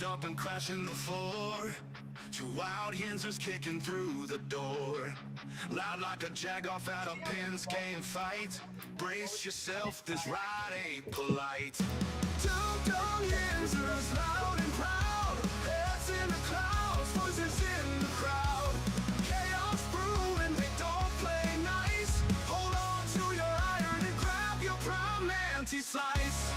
up and crashing the floor. Two wild Yinzers kicking through the door. Loud like a jag-off at a Penske fight. Brace yourself, this ride ain't polite. Two Dum Yinzers, loud and proud. Heads in the clouds, voices in the crowd. Chaos brewing, they don't play nice. Hold on to your iron and grab your prime anti-slice.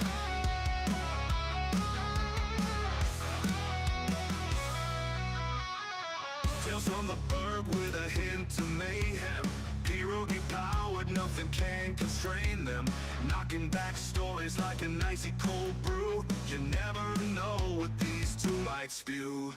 Tales from the burg with a hint of mayhem. Pierogi powered, nothing can constrain them. Knocking back stories like an icy cold brew. You never know what these two might spew.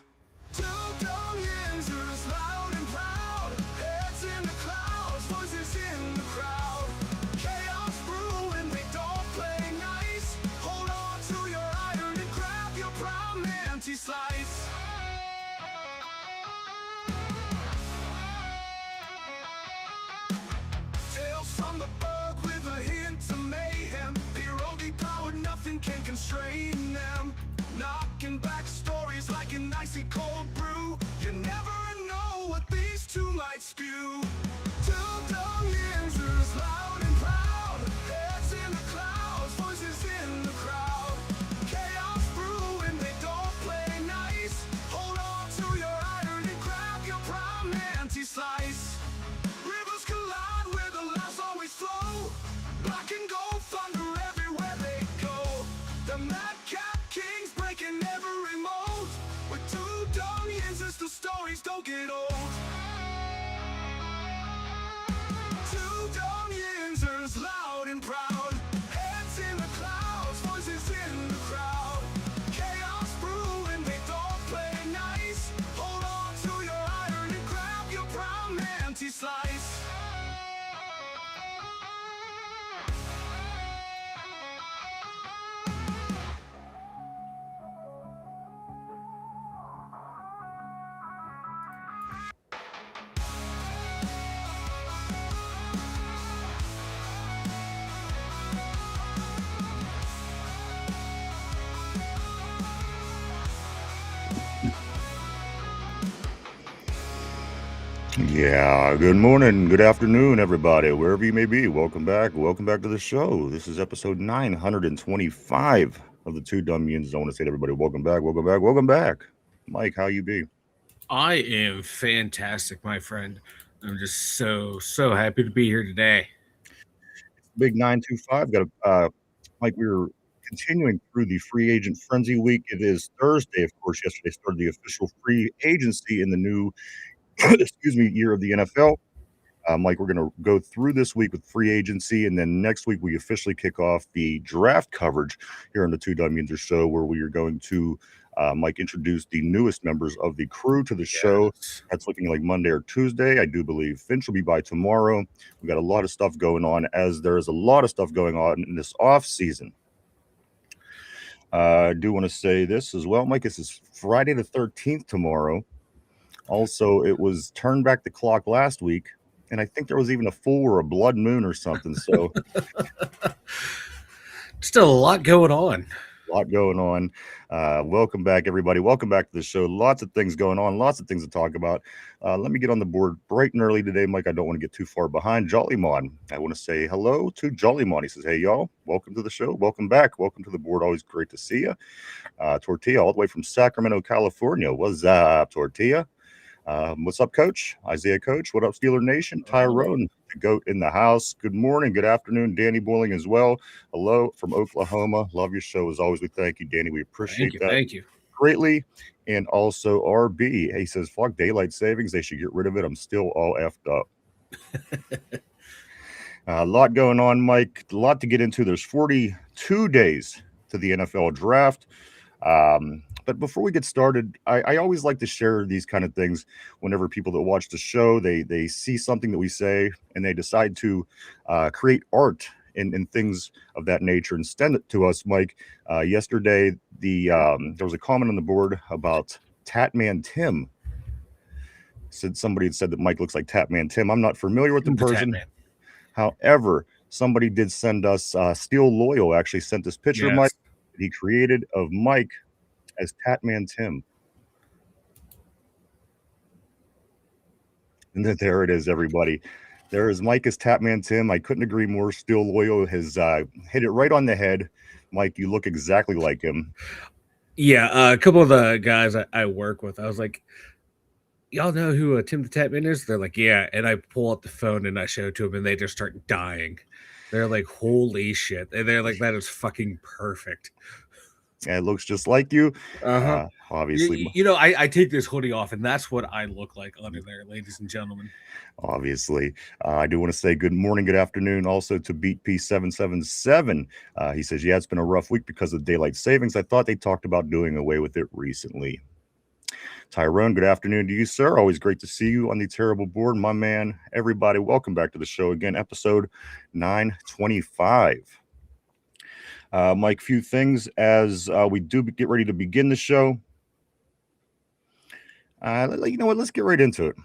Two Dum Yinzers, loud and proud. Heads in the clouds, voices in the crowd. Chaos brewing, they don't play nice. Hold on to your iron and grab your prime anti-slice. From the bug with a hint of mayhem. Pierogi powered, nothing can constrain them. Knocking back stories like an icy cold brew. You never know what these two might spew. Two Dum Yinzers, loud and proud. Heads in the clouds, voices in the crowd. Chaos brewing, they don't play nice. Hold on to your iron and grab your prime anti-slice. Rivers collide where the laughs always flow. Black and gold thunder everywhere they go. The madcap kings breaking every mold. With two Dum Yinzers, the stories don't get old. Two Dum Yinzers, loud and proud. Heads in the clouds, voices in the crowd. Chaos brewing, they don't play nice. Hold on to your iron and grab your prime anti-slice. Yeah, good morning, good afternoon, everybody, wherever you may be. Welcome back to the show. This is episode 925 of the Two Dumb Yinzers. I want to say to everybody, welcome back. Mike, how you be? I am fantastic, my friend. I'm just so happy to be here today. Big 925. Mike, we're continuing through the free agent frenzy week. It is Thursday, of course. Yesterday started the official free agency in the new, year of the NFL. Mike, we're going to go through this week with free agency, and then next week we officially kick off the draft coverage here on the Two Dumb Yinzers show, where we are going to, Mike, introduce the newest members of the crew to the show. That's looking like Monday or Tuesday. I do believe Finch will be by tomorrow. We got a lot of stuff going on, as there is a lot of stuff going on in this off season. I do want to say this as well, Mike. This is Friday the 13th tomorrow. Also, it was turned back the clock last week. And I think there was even a full or a blood moon or something. So still a lot going on. Welcome back, everybody. Welcome back to the show. Lots of things going on. Lots of things to talk about. Let me get on the board bright and early today, Mike. I don't want to get too far behind. Jollymon. I want to say hello to Jollymon. He says, hey, y'all. Welcome to the show. Welcome back. Welcome to the board. Always great to see you. Tortilla, all the way from Sacramento, California. What's up, Tortilla? What's up, Coach? Isaiah Coach. What up, Steeler Nation? Tyrone, the GOAT in the house. Good morning. Good afternoon. Danny Boiling as well. Hello from Oklahoma. Love your show as always. We thank you, Danny. We appreciate that. Thank you greatly. And also RB. He says, fuck daylight savings. They should get rid of it. I'm still all effed up. A lot going on, Mike. A lot to get into. There's 42 days to the NFL draft. But before we get started, I always like to share these kind of things whenever people that watch the show, they see something that we say and they decide to create art and things of that nature and send it to us. Mike, yesterday, there was a comment on the board about Tatman Tim. Somebody had said that Mike looks like Tatman Tim. I'm not familiar with the person. However, somebody did send us, Steel Loyal actually sent this picture, Mike, that he created of Mike as Tatman Tim. And then there it is, everybody. There is Mike as Tatman Tim. I couldn't agree more. Still Loyal has hit it right on the head. Mike, you look exactly like him. Yeah, a couple of the guys I work with, I was like, y'all know who Tim the Tatman is? They're like, yeah. And I pull out the phone and I show it to them and they just start dying. They're like, holy shit. And they're like, that is fucking perfect. Yeah, it looks just like you. Uh-huh. Obviously. You know, I take this hoodie off and that's what I look like under there, ladies and gentlemen. Obviously. I do want to say good morning, good afternoon also to Beat P777. He says, yeah, it's been a rough week because of daylight savings. I thought they talked about doing away with it recently. Tyrone, good afternoon to you, sir. Always great to see you on the terrible board, my man. Everybody, welcome back to the show again, episode 925. Mike, few things as we do get ready to begin the show. You know what? Let's get right into it.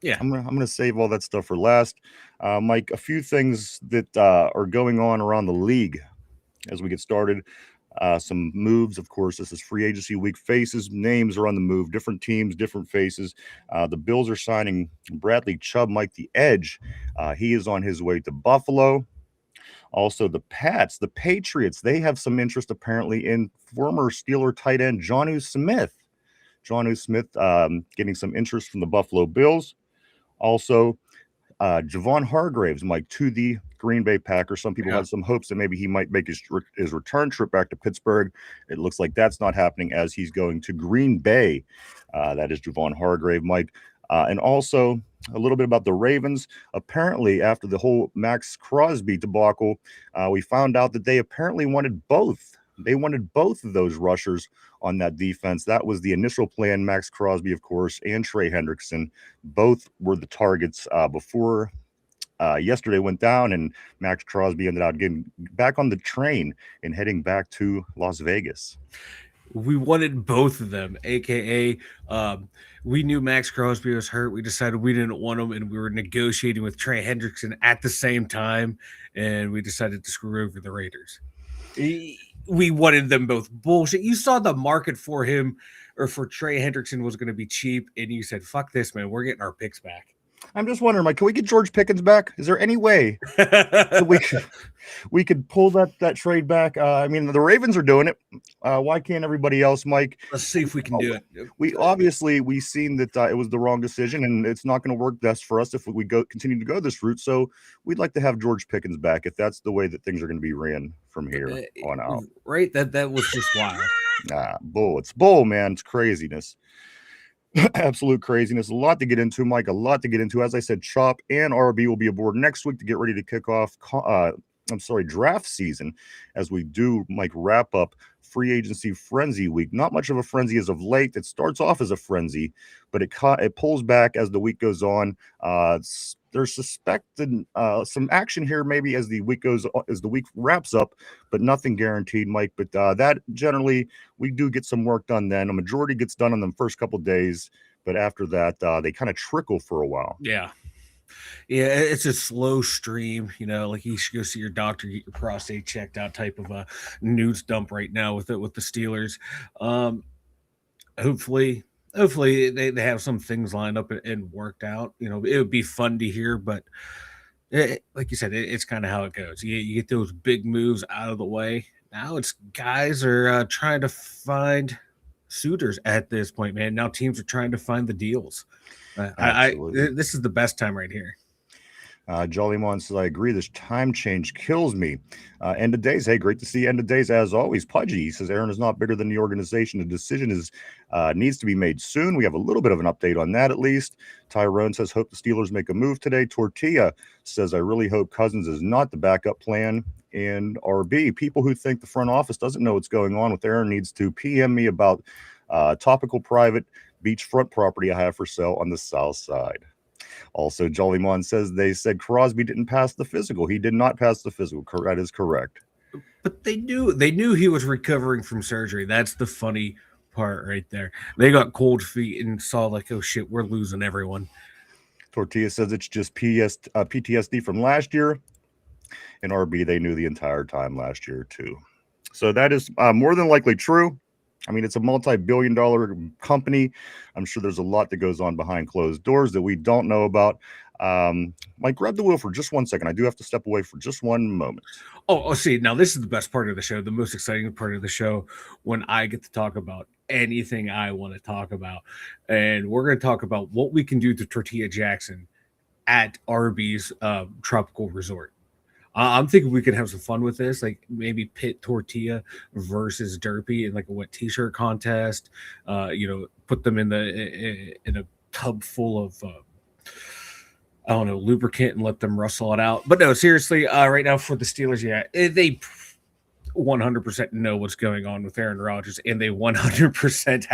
Yeah, I'm gonna save all that stuff for last. Mike, a few things that are going on around the league as we get started. Some moves, of course. This is free agency week. Faces, names are on the move. Different teams, different faces. The Bills are signing Bradley Chubb, Mike the Edge. He is on his way to Buffalo. Also, the Pats, the Patriots, they have some interest apparently in former Steeler tight end Jonnu Smith. Jonnu Smith getting some interest from the Buffalo Bills. Also, Javon Hargraves, Mike, to the Green Bay Packers. Some people had some hopes that maybe he might make his return trip back to Pittsburgh. It looks like that's not happening as he's going to Green Bay. That is Javon Hargrave, Mike. And also a little bit about the Ravens. Apparently, after the whole Max Crosby debacle, we found out that they apparently wanted both. They wanted both of those rushers on that defense. That was the initial plan. Max Crosby, of course, and Trey Hendrickson. Both were the targets before yesterday went down, and Max Crosby ended up getting back on the train and heading back to Las Vegas. We wanted both of them, aka we knew Max Crosby was hurt. We decided we didn't want him, and we were negotiating with Trey Hendrickson at the same time, and we decided to screw over the Raiders. We wanted them both. Bullshit. You saw the market for him or for Trey Hendrickson was going to be cheap, and you said, fuck this, man. We're getting our picks back. I'm just wondering, Mike, can we get George Pickens back? Is there any way we could pull that trade back? I mean, the Ravens are doing it. Why can't everybody else, Mike? Let's see if we can do it. We've seen that it was the wrong decision, and it's not going to work best for us if we continue to go this route. So we'd like to have George Pickens back if that's the way that things are going to be ran from here on out. Right? That was just wild. Bull. It's bull, man. It's craziness. Absolute craziness. A lot to get into, Mike. A lot to get into. As I said, Chop and RB will be aboard next week to get ready to kick off draft season as we do, Mike, wrap up free agency frenzy week. Not much of a frenzy as of late. It starts off as a frenzy, but it pulls back as the week goes on. There's suspected some action here maybe as the week wraps up, but nothing guaranteed, Mike. But that generally we do get some work done then. A majority gets done in the first couple of days, but after that they kind of trickle for a while. Yeah, it's a slow stream, like you should go see your doctor, get your prostate checked out type of a news dump right now with the Steelers. Hopefully they have some things lined up and worked out. It would be fun to hear, but like you said, it's kind of how it goes. You get those big moves out of the way. Now it's guys are trying to find suitors at this point, man. Now teams are trying to find the deals. This is the best time right here. Jollymon says, I agree. This time change kills me. End of days. Hey, great to see end of days as always. Pudgy, he says, Aaron is not bigger than the organization. The decision needs to be made soon. We have a little bit of an update on that at least. Tyrone says, hope the Steelers make a move today. Tortilla says, I really hope Cousins is not the backup plan. And RB, people who think the front office doesn't know what's going on with Aaron needs to PM me about topical private beachfront property I have for sale on the south side. Also, Jollymon says they said Crosby didn't pass the physical. He did not pass the physical. That is correct. But they knew he was recovering from surgery. That's the funny part right there. They got cold feet and saw like, oh shit, we're losing everyone. Tortilla says it's just PTSD from last year. And RB, they knew the entire time last year too. So that is more than likely true. I mean, it's a multi-billion-dollar company. I'm sure there's a lot that goes on behind closed doors that we don't know about. Mike, grab the wheel for just 1 second. I do have to step away for just one moment. See, now this is the best part of the show, the most exciting part of the show, when I get to talk about anything I want to talk about. And we're going to talk about what we can do to Tortilla Jackson at Arby's Tropical Resort. I'm thinking we could have some fun with this, like maybe pit Tortilla versus Derpy in like a wet T-shirt contest. Put them in a tub full of I don't know, lubricant and let them rustle it out. But no, seriously, right now for the Steelers, yeah, they 100% know what's going on with Aaron Rodgers, and they 100%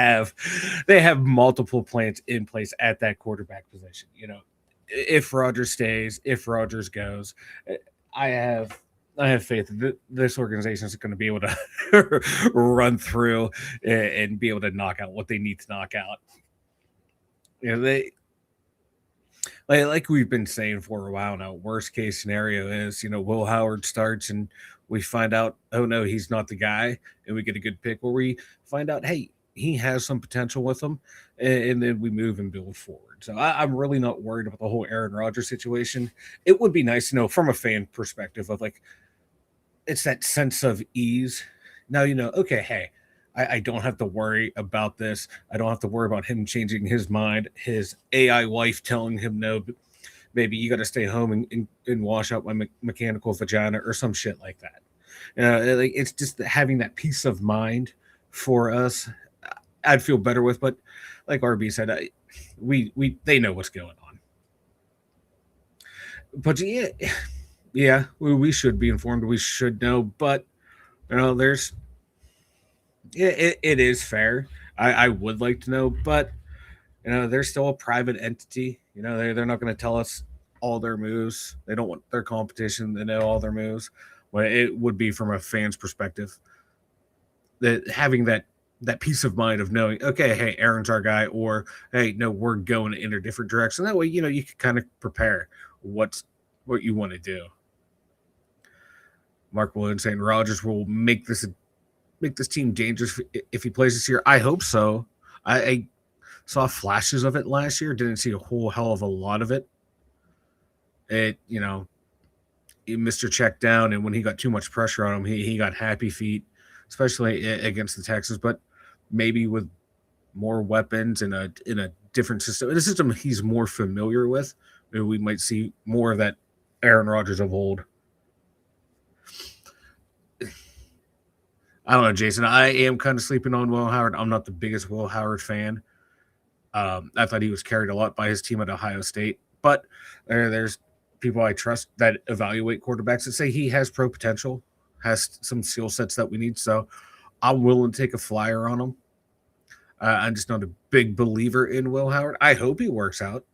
have multiple plans in place at that quarterback position. If Rodgers stays, if Rodgers goes, I have faith that this organization is going to be able to run through and be able to knock out what they need to knock out. They like we've been saying for a while now. Worst case scenario is Will Howard starts and we find out, oh no, he's not the guy, and we get a good pick where we find out, hey, he has some potential with him, and then we move and build forward. So I'm really not worried about the whole Aaron Rodgers situation. It would be nice to know from a fan perspective of like, it's that sense of ease. Now, okay, hey, I don't have to worry about this. I don't have to worry about him changing his mind, his AI wife telling him no, maybe you got to stay home and wash out my mechanical vagina or some shit like that. Like it's just having that peace of mind for us. I'd feel better with, but like RB said, they know what's going on. But yeah, we should be informed. We should know, but there's. It is fair. I would like to know, but they're still a private entity. They're not going to tell us all their moves. They don't want their competition to know all their moves. But it would be from a fan's perspective that having that peace of mind of knowing, okay, hey, Aaron's our guy, or hey, no, we're going in a different direction. That way, you can kind of prepare what you want to do. Mark Williams saying Rodgers will make this team dangerous if he plays this year. I hope so. I saw flashes of it last year. Didn't see a whole hell of a lot of it. He missed a check down, and when he got too much pressure on him, he got happy feet, especially against the Texans. But maybe with more weapons in a different system, in a system he's more familiar with, maybe we might see more of that Aaron Rodgers of old. I don't know, Jason. I am kind of sleeping on Will Howard. I'm not the biggest Will Howard fan. I thought he was carried a lot by his team at Ohio State. But there's people I trust that evaluate quarterbacks that say he has pro potential, has some skill sets that we need. So I'm willing to take a flyer on him. I'm just not a big believer in Will Howard. I hope he works out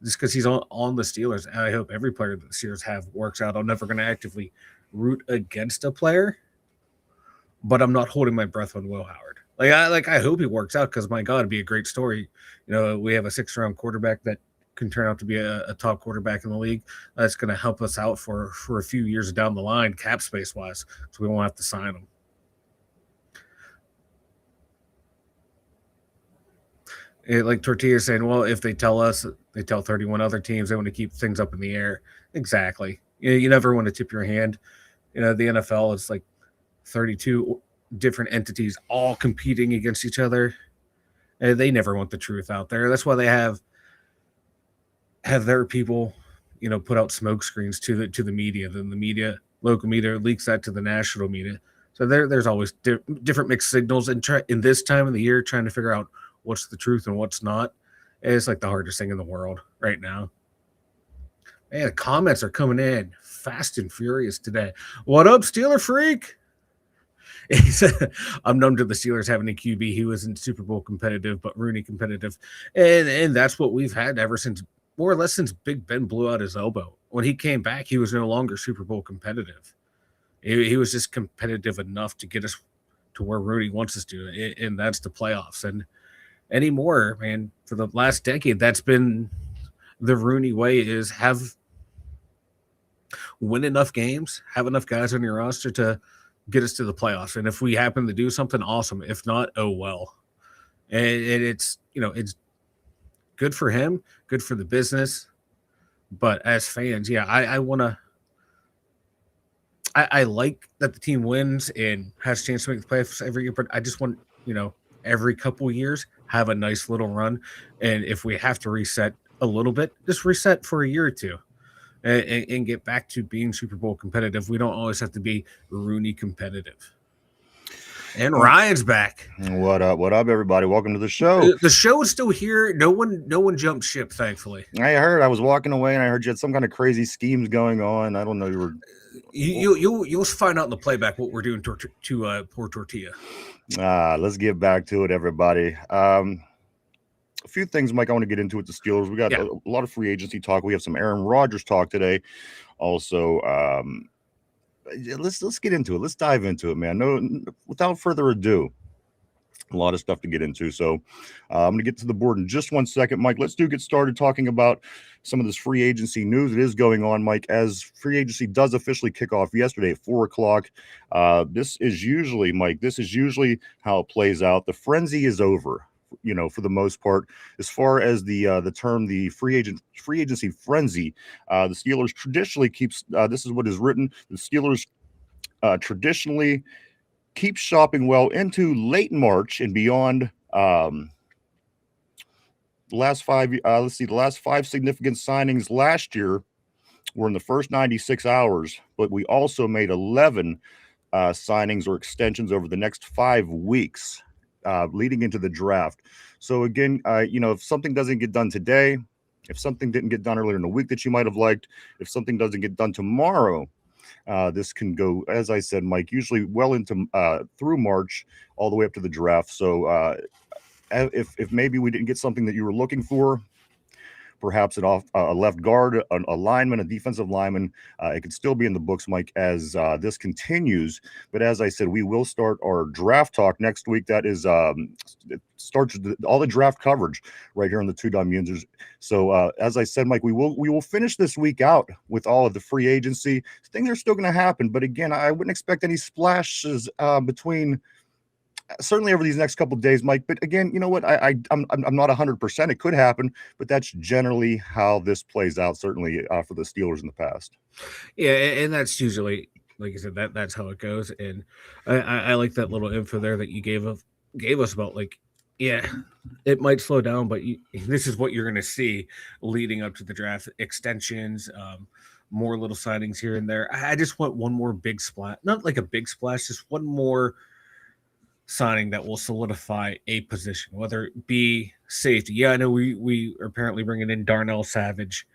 just because he's on the Steelers. And I hope every player that the Steelers have works out. I'm never going to actively root against a player, but I'm not holding my breath on Will Howard. I hope he works out because, my God, it'd be a great story. We have a 6th-round quarterback that can turn out to be a top quarterback in the league. That's going to help us out for a few years down the line, cap space wise, so we won't have to sign him. Like Tortilla saying, well, if they tell 31 other teams they want to keep things up in the air. Exactly. You never want to tip your hand. The NFL is like 32 different entities all competing against each other. And they never want the truth out there. That's why they have their people, put out smoke screens to the media. Then the local media leaks that to the national media. So there's always different mixed signals. And in this time of the year, trying to figure out what's the truth and what's not, it's like the hardest thing in the world right now. Man, the comments are coming in fast and furious today. What up, Steeler Freak? He said, I'm numb to the Steelers having a QB who isn't Super Bowl competitive, but Rooney competitive. And that's what we've had ever since, more or less since Big Ben blew out his elbow. When he came back, he was no longer Super Bowl competitive. He was just competitive enough to get us to where Rooney wants us to, and that's the playoffs. And anymore, man, for the last decade, that's been the Rooney way, is win enough games, have enough guys on your roster to get us to the playoffs. And if we happen to do something, awesome. If not, oh well. And it's it's good for him, good for the business. But as fans, yeah, I want to. I like that the team wins and has a chance to make the playoffs every year, but I just want, every couple of years have a nice little run. And if we have to reset a little bit, just reset for a year or two and get back to being Super Bowl competitive. We don't always have to be Rooney competitive. And Ryan's back. What up? What up, everybody? Welcome to the show. The show is still here. No one jumped ship, thankfully. I was walking away and I heard you had some kind of crazy schemes going on. I don't know. You'll find out in the playback what we're doing to poor Tortilla. Let's get back to it, everybody. A few things, Mike, I want to get into with the Steelers. We got a lot of free agency talk. We have some Aaron Rodgers talk today. Also, let's get into it. Let's dive into it, man. No, without further ado, a lot of stuff to get into. So I'm going to get to the board in just 1 second, Mike. Let's get started talking about some of this free agency news that is going on, Mike, as free agency does officially kick off yesterday at 4 o'clock. This is usually, Mike, how it plays out. The frenzy is over, for the most part. As far as the term, the free agency frenzy, the Steelers traditionally keeps, this is what is written, the Steelers traditionally keep shopping well into late March and beyond. The last five significant signings last year were in the first 96 hours, but we also made 11 signings or extensions over the next 5 weeks leading into the draft. So again, if something doesn't get done today, if something didn't get done earlier in the week that you might have liked, if something doesn't get done tomorrow, this can go, as I said, Mike, usually well into through March, all the way up to the draft. So if maybe we didn't get something that you were looking for, perhaps a left guard, a lineman, a defensive lineman, it could still be in the books, Mike, as this continues. But as I said, we will start our draft talk next week. That is, it starts all the draft coverage right here on the Dum Yinzers. So as I said, Mike, we will finish this week out with all of the free agency. Things are still going to happen, but again, I wouldn't expect any splashes between. Certainly over these next couple of days, Mike. But again, you know what? I'm not 100%. It could happen, but that's generally how this plays out. Certainly for the Steelers in the past. Yeah, and that's usually, like you said, that's how it goes. And I like that little info there that you gave us about, like, yeah, it might slow down, but this is what you're going to see leading up to the draft: extensions, more little signings here and there. I just want one more big splash, not like a big splash, just one more signing that will solidify a position, whether it be safety. Yeah, I know we are apparently bringing in Darnell Savage,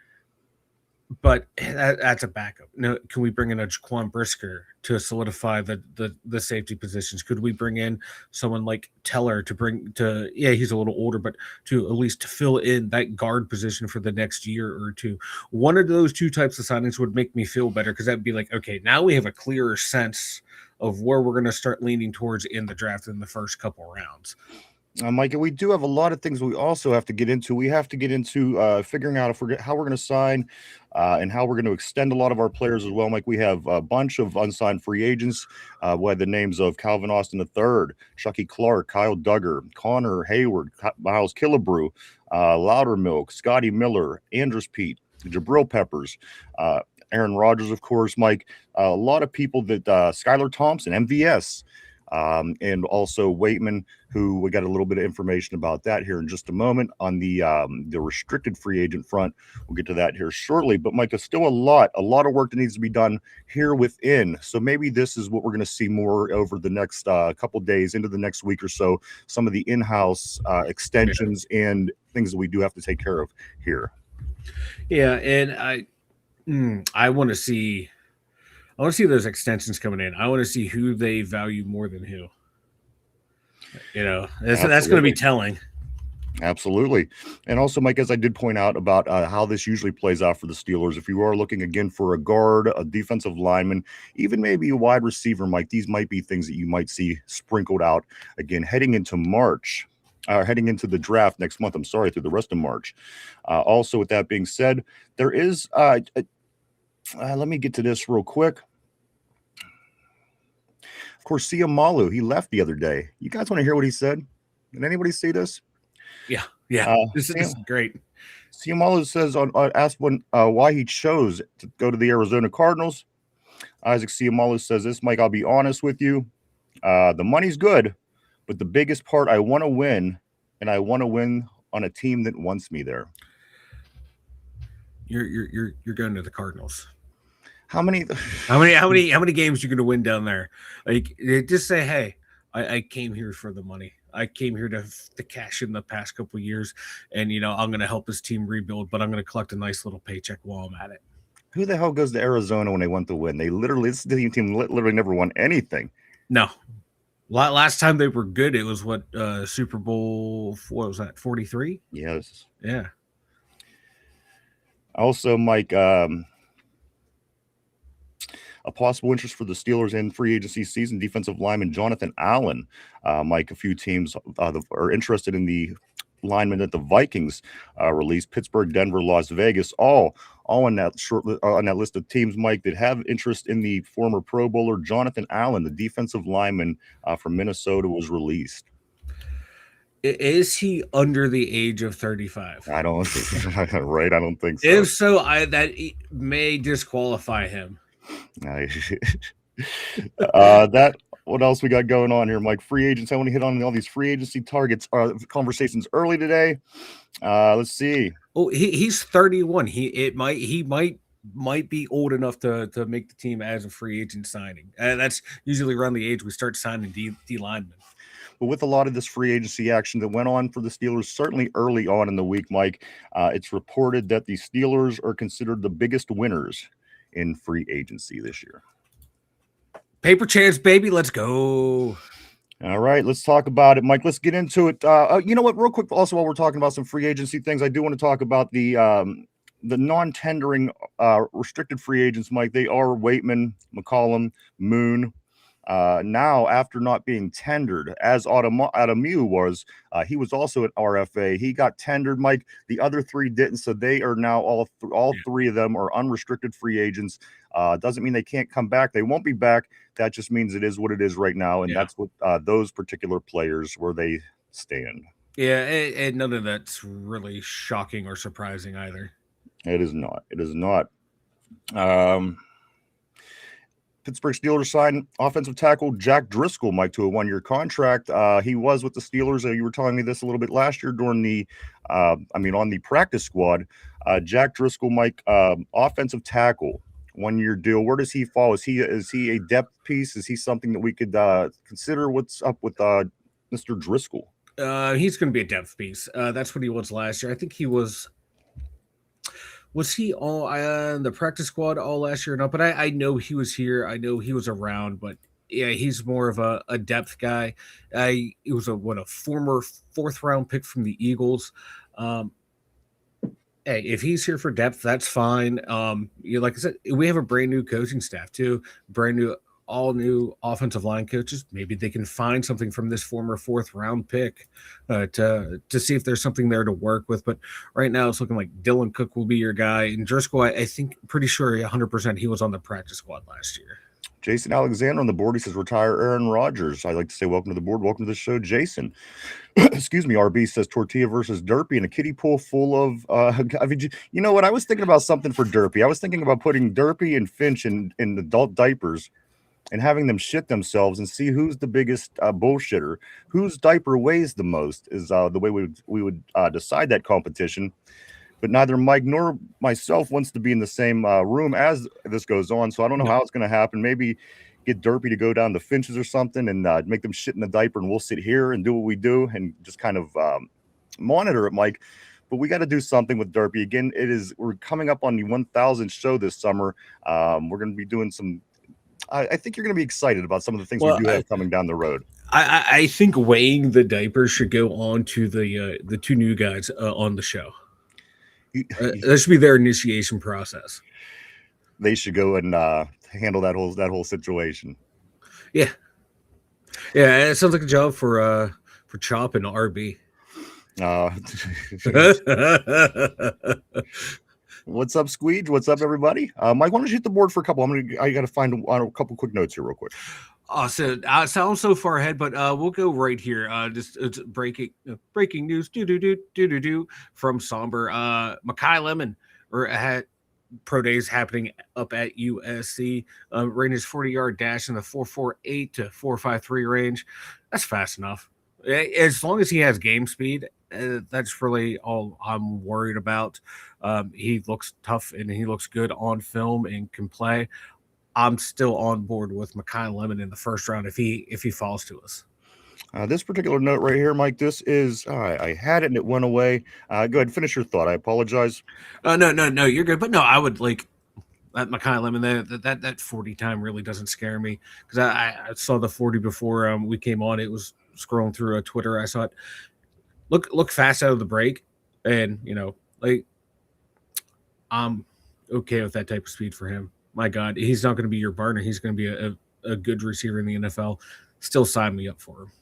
but that's a backup. No, can we bring in a Jaquan Brisker to solidify the safety positions? Could we bring in someone like Teller he's a little older, but to at least fill in that guard position for the next year or two? One of those two types of signings would make me feel better, because that'd be like, okay, now we have a clearer sense of where we're going to start leaning towards in the draft in the first couple rounds. Mike, we do have a lot of things we also have to get into. We have to get into figuring out how we're going to sign and how we're going to extend a lot of our players as well, Mike. We have a bunch of unsigned free agents. We had the names of Calvin Austin III, Chucky Clark, Kyle Duggar, Connor Hayward, Miles Killebrew, Loudermilk, Scotty Miller, Andrus Pete, Jabril Peppers, Aaron Rodgers, of course, Mike. A lot of people that Skylar Thompson, MVS, and also Waitman, who we got a little bit of information about that here in just a moment on the restricted free agent front. We'll get to that here shortly. But Mike, there's still a lot of work that needs to be done here within. So maybe this is what we're going to see more over the next couple days into the next week or so. Some of the in-house extensions and things that we do have to take care of here. Yeah, and I want to see those extensions coming in. I want to see who they value more than who. That's going to be telling. Absolutely. And also, Mike, as I did point out about how this usually plays out for the Steelers, if you are looking again for a guard, a defensive lineman, even maybe a wide receiver, Mike, these might be things that you might see sprinkled out again heading into March. Heading into the draft next month, through the rest of March. Also, with that being said, there is let me get to this real quick. Corsia Malu, he left the other day. You guys want to hear what he said? Did anybody see this? Yeah. This is great. Siamalu says asked why he chose to go to the Arizona Cardinals. Isaac Siamalu says this, Mike, I'll be honest with you. The money's good, but the biggest part, I want to win, and I want to win on a team that wants me there. You're going to the Cardinals. How many games you going to win down there? Like, just say, hey, I came here for the money. I came here to cash in the past couple of years, and I'm going to help this team rebuild, but I'm going to collect a nice little paycheck while I'm at it. Who the hell goes to Arizona when they want to win? This team literally never won anything. No. Last time they were good, it was Super Bowl, what was that, 43? Yes. Yeah. Also, Mike, a possible interest for the Steelers in free agency season, defensive lineman Jonathan Allen. Mike, a few teams are interested in the lineman that the Vikings released. Pittsburgh, Denver, Las Vegas, all on that on that list of teams, Mike, that have interest in the former Pro Bowler Jonathan Allen, the defensive lineman from Minnesota, was released. Is he under the age of 35? I don't think right. I don't think so. If so, that may disqualify him. What else we got going on here, Mike? Free agents. I want to hit on all these free agency targets. Conversations early today. Let's see. Oh, he's 31. He might be old enough to make the team as a free agent signing. That's usually around the age we start signing D linemen. But with a lot of this free agency action that went on for the Steelers, certainly early on in the week, Mike, it's reported that the Steelers are considered the biggest winners in free agency this year. Paper chance, baby. Let's go. All right, let's talk about it, Mike. Let's get into it. You know what? Real quick, also, while we're talking about some free agency things, I do want to talk about the non-tendering restricted free agents, Mike. They are Waitman, McCollum, Moon. Now, after not being tendered, as Adamu was, he was also at RFA. He got tendered, Mike. The other three didn't, so they are now all three of them are unrestricted free agents. Doesn't mean they can't come back. They won't be back. That just means it is what it is right now, and that's what those particular players where they stand. Yeah, and none of that's really shocking or surprising either. It is not. It is not. Pittsburgh Steelers signed offensive tackle Jack Driscoll, Mike, to a 1-year contract. He was with the Steelers. You were telling me this a little bit last year during the, on the practice squad. Jack Driscoll, Mike, offensive tackle, 1-year deal. Where does he fall? Is he a depth piece? Is he something that we could consider? What's up with Mr. Driscoll? He's going to be a depth piece. That's what he was last year. I think he was. Was he all on the practice squad all last year? No, but I know he was here. I know he was around, but yeah, he's more of a depth guy. He was a former 4th round pick from the Eagles. Hey, if he's here for depth, that's fine. Like I said, we have a brand new coaching staff too, all new offensive line coaches. Maybe they can find something from this former 4th round pick to see if there's something there to work with. But right now it's looking like Dylan Cook will be your guy. And Driscoll, I think pretty sure 100% he was on the practice squad last year. Jason Alexander on the board. He says, retire Aaron Rodgers. I'd like to say welcome to the board. Welcome to the show, Jason. Excuse me. RB says Tortilla versus Derpy and a kiddie pool full of, you know what? I was thinking about something for Derpy. I was thinking about putting Derpy and Finch in adult diapers and having them shit themselves and see who's the biggest bullshitter, whose diaper weighs the most is the way we would decide that competition. But neither Mike nor myself wants to be in the same room as this goes on. So I don't know how it's going to happen. Maybe get Derpy to go down the Finches or something and make them shit in the diaper, and we'll sit here and do what we do and just kind of monitor it, Mike. But we got to do something with Derpy. Again, we're coming up on the 1,000th show this summer. We're going to be doing some. I think you're going to be excited about some of the things we do have coming down the road. I think weighing the diapers should go on to the two new guys on the show. That should be their initiation process. They should go and handle that whole situation. Yeah, it sounds like a job for Chop and RB. What's up, Squeege? What's up, everybody? Mike, why don't you hit the board for a couple? I got to find a couple quick notes here real quick. So I sound so far ahead, but we'll go right here. Just it's breaking news. Do from Somber. Makai Lemon or had pro days happening up at USC. Ran his 40-yard dash in the 4.48 to 4.53 range. That's fast enough. As long as he has game speed, that's really all I'm worried about. He looks tough and he looks good on film and can play. I'm still on board with Makai Lemon in the first round if he falls to us. This particular note right here, Mike, this is, I had it and it went away. Go ahead, finish your thought. I apologize. No, you're good. But no, I would like that Makai Lemon. That 40 time really doesn't scare me because I saw the 40 before we came on. It was scrolling through Twitter. I saw it look fast out of the break, and like I'm okay with that type of speed for him. My God, he's not going to be your partner. He's going to be a good receiver in the NFL. Still sign me up for him.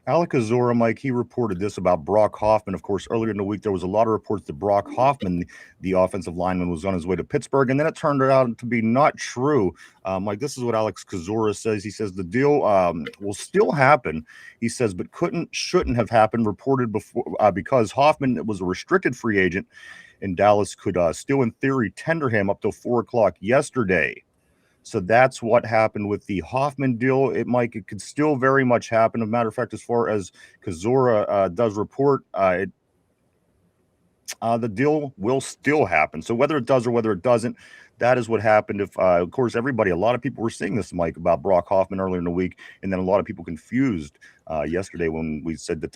Alec Azora, Mike, he reported this about Brock Hoffman. Of course, earlier in the week, there was a lot of reports that Brock Hoffman, the offensive lineman, was on his way to Pittsburgh, and then it turned out to be not true. Mike, this is what Alex Kazora says. He says the deal will still happen. He says, but shouldn't have happened, reported before because Hoffman was a restricted free agent, and Dallas could still, in theory, tender him up till 4 o'clock yesterday. So that's what happened with the Hoffman deal. It could still very much happen. As a matter of fact, as far as Kazora does report, the deal will still happen. So whether it does or whether it doesn't, that is what happened. If, of course, a lot of people were seeing this, Mike, about Brock Hoffman earlier in the week, and then a lot of people confused yesterday when we said that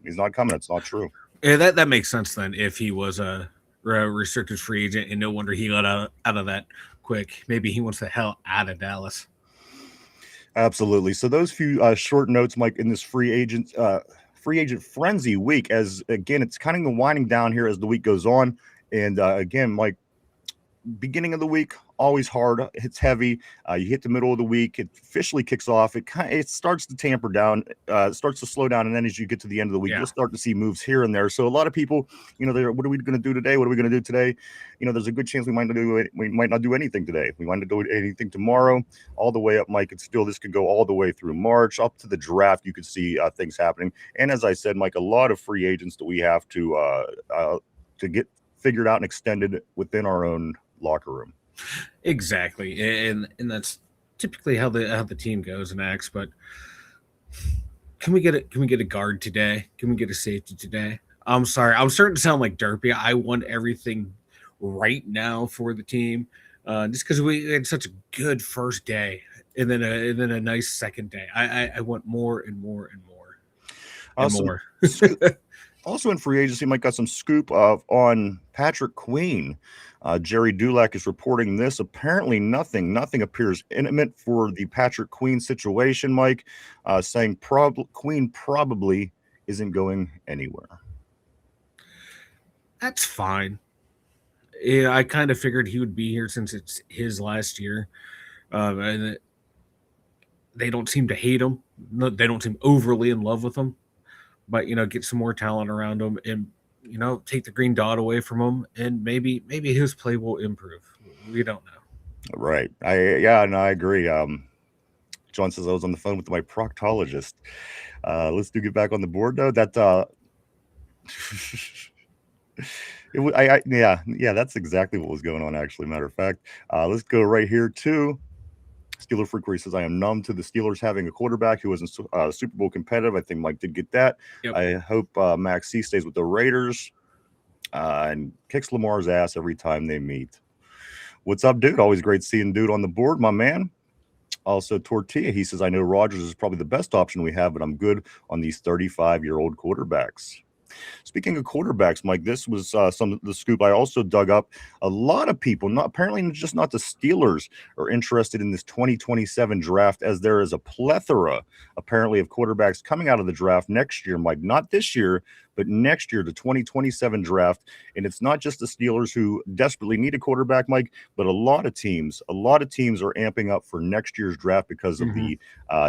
he's not coming. It's not true. Yeah, that makes sense then. If he was a restricted free agent, and no wonder he got out of that quick. Maybe he wants the hell out of Dallas. Absolutely. So those few short notes, Mike, in this free agent frenzy week, as again, it's kind of winding down here as the week goes on. And again, Mike, beginning of the week, always hard. It's heavy. You hit the middle of the week, it officially kicks off. It starts to tamper down, starts to slow down, and then as you get to the end of the week, you'll start to see moves here and there. So a lot of people, they're, what are we going to do today? What are we going to do today? There's a good chance we might not do anything today. We might not do anything tomorrow. All the way up, Mike. This could go all the way through March up to the draft. You could see things happening. And as I said, Mike, a lot of free agents that we have to get figured out and extended within our own locker room. Exactly, and that's typically how the team goes and acts. But can we get a guard today? Can we get a safety today? I'm sorry, I'm starting to sound like Derpy. I want everything right now for the team, just because we had such a good first day, and then a nice second day. I want more and more and more and more. Also in free agency, Mike got some scoop on Patrick Queen. Jerry Dulac is reporting this. Apparently nothing appears imminent for the Patrick Queen situation, Mike, saying Queen probably isn't going anywhere. That's fine. Yeah, I kind of figured he would be here since it's his last year. And they don't seem to hate him. They don't seem overly in love with him. But get some more talent around him, and take the green dot away from him, and maybe his play will improve. We don't know. Right. I agree. John says I was on the phone with my proctologist. Let's get back on the board though. That that's exactly what was going on. Actually, matter of fact, let's go right here to Steeler Freak, where he says, I am numb to the Steelers having a quarterback who wasn't Super Bowl competitive. I think Mike did get that. Yep. I hope Max C stays with the Raiders and kicks Lamar's ass every time they meet. What's up, dude? Always great seeing dude on the board, my man. Also, Tortilla, he says, I know Rodgers is probably the best option we have, but I'm good on these 35-year-old quarterbacks. Speaking of quarterbacks, Mike, this was some of the scoop I also dug up. A lot of people, not the Steelers, are interested in this 2027 draft, as there is a plethora, apparently, of quarterbacks coming out of the draft next year, Mike. Not this year, but next year, the 2027 draft. And it's not just the Steelers who desperately need a quarterback, Mike, but a lot of teams are amping up for next year's draft because of the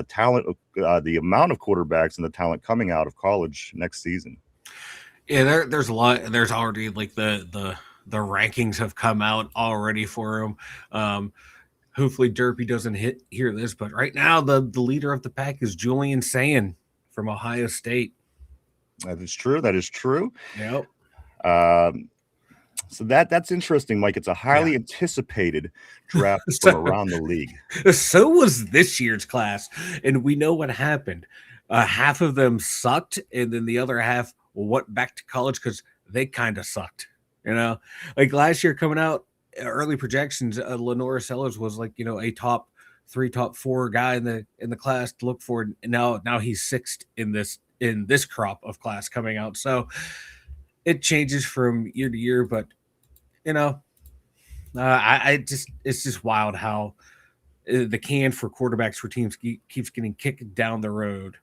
talent, the amount of quarterbacks and the talent coming out of college next season. Yeah, there's a lot. There's already like the rankings have come out already for him. Hopefully Derpy doesn't hear this, but right now the leader of the pack is Julian Sand from Ohio State. That is true. That is true. Yep. So that's interesting, Mike. It's a highly anticipated draft from around the league. So was this year's class, and we know what happened. Half of them sucked, and then the other half went back to college because they kind of sucked. Like last year coming out, early projections, Lenora Sellers was like a top 3, top 4 guy in the class to look for. And now he's 6th in this crop of class coming out. So it changes from year to year, but it's just wild how the can for quarterbacks for teams keeps getting kicked down the road.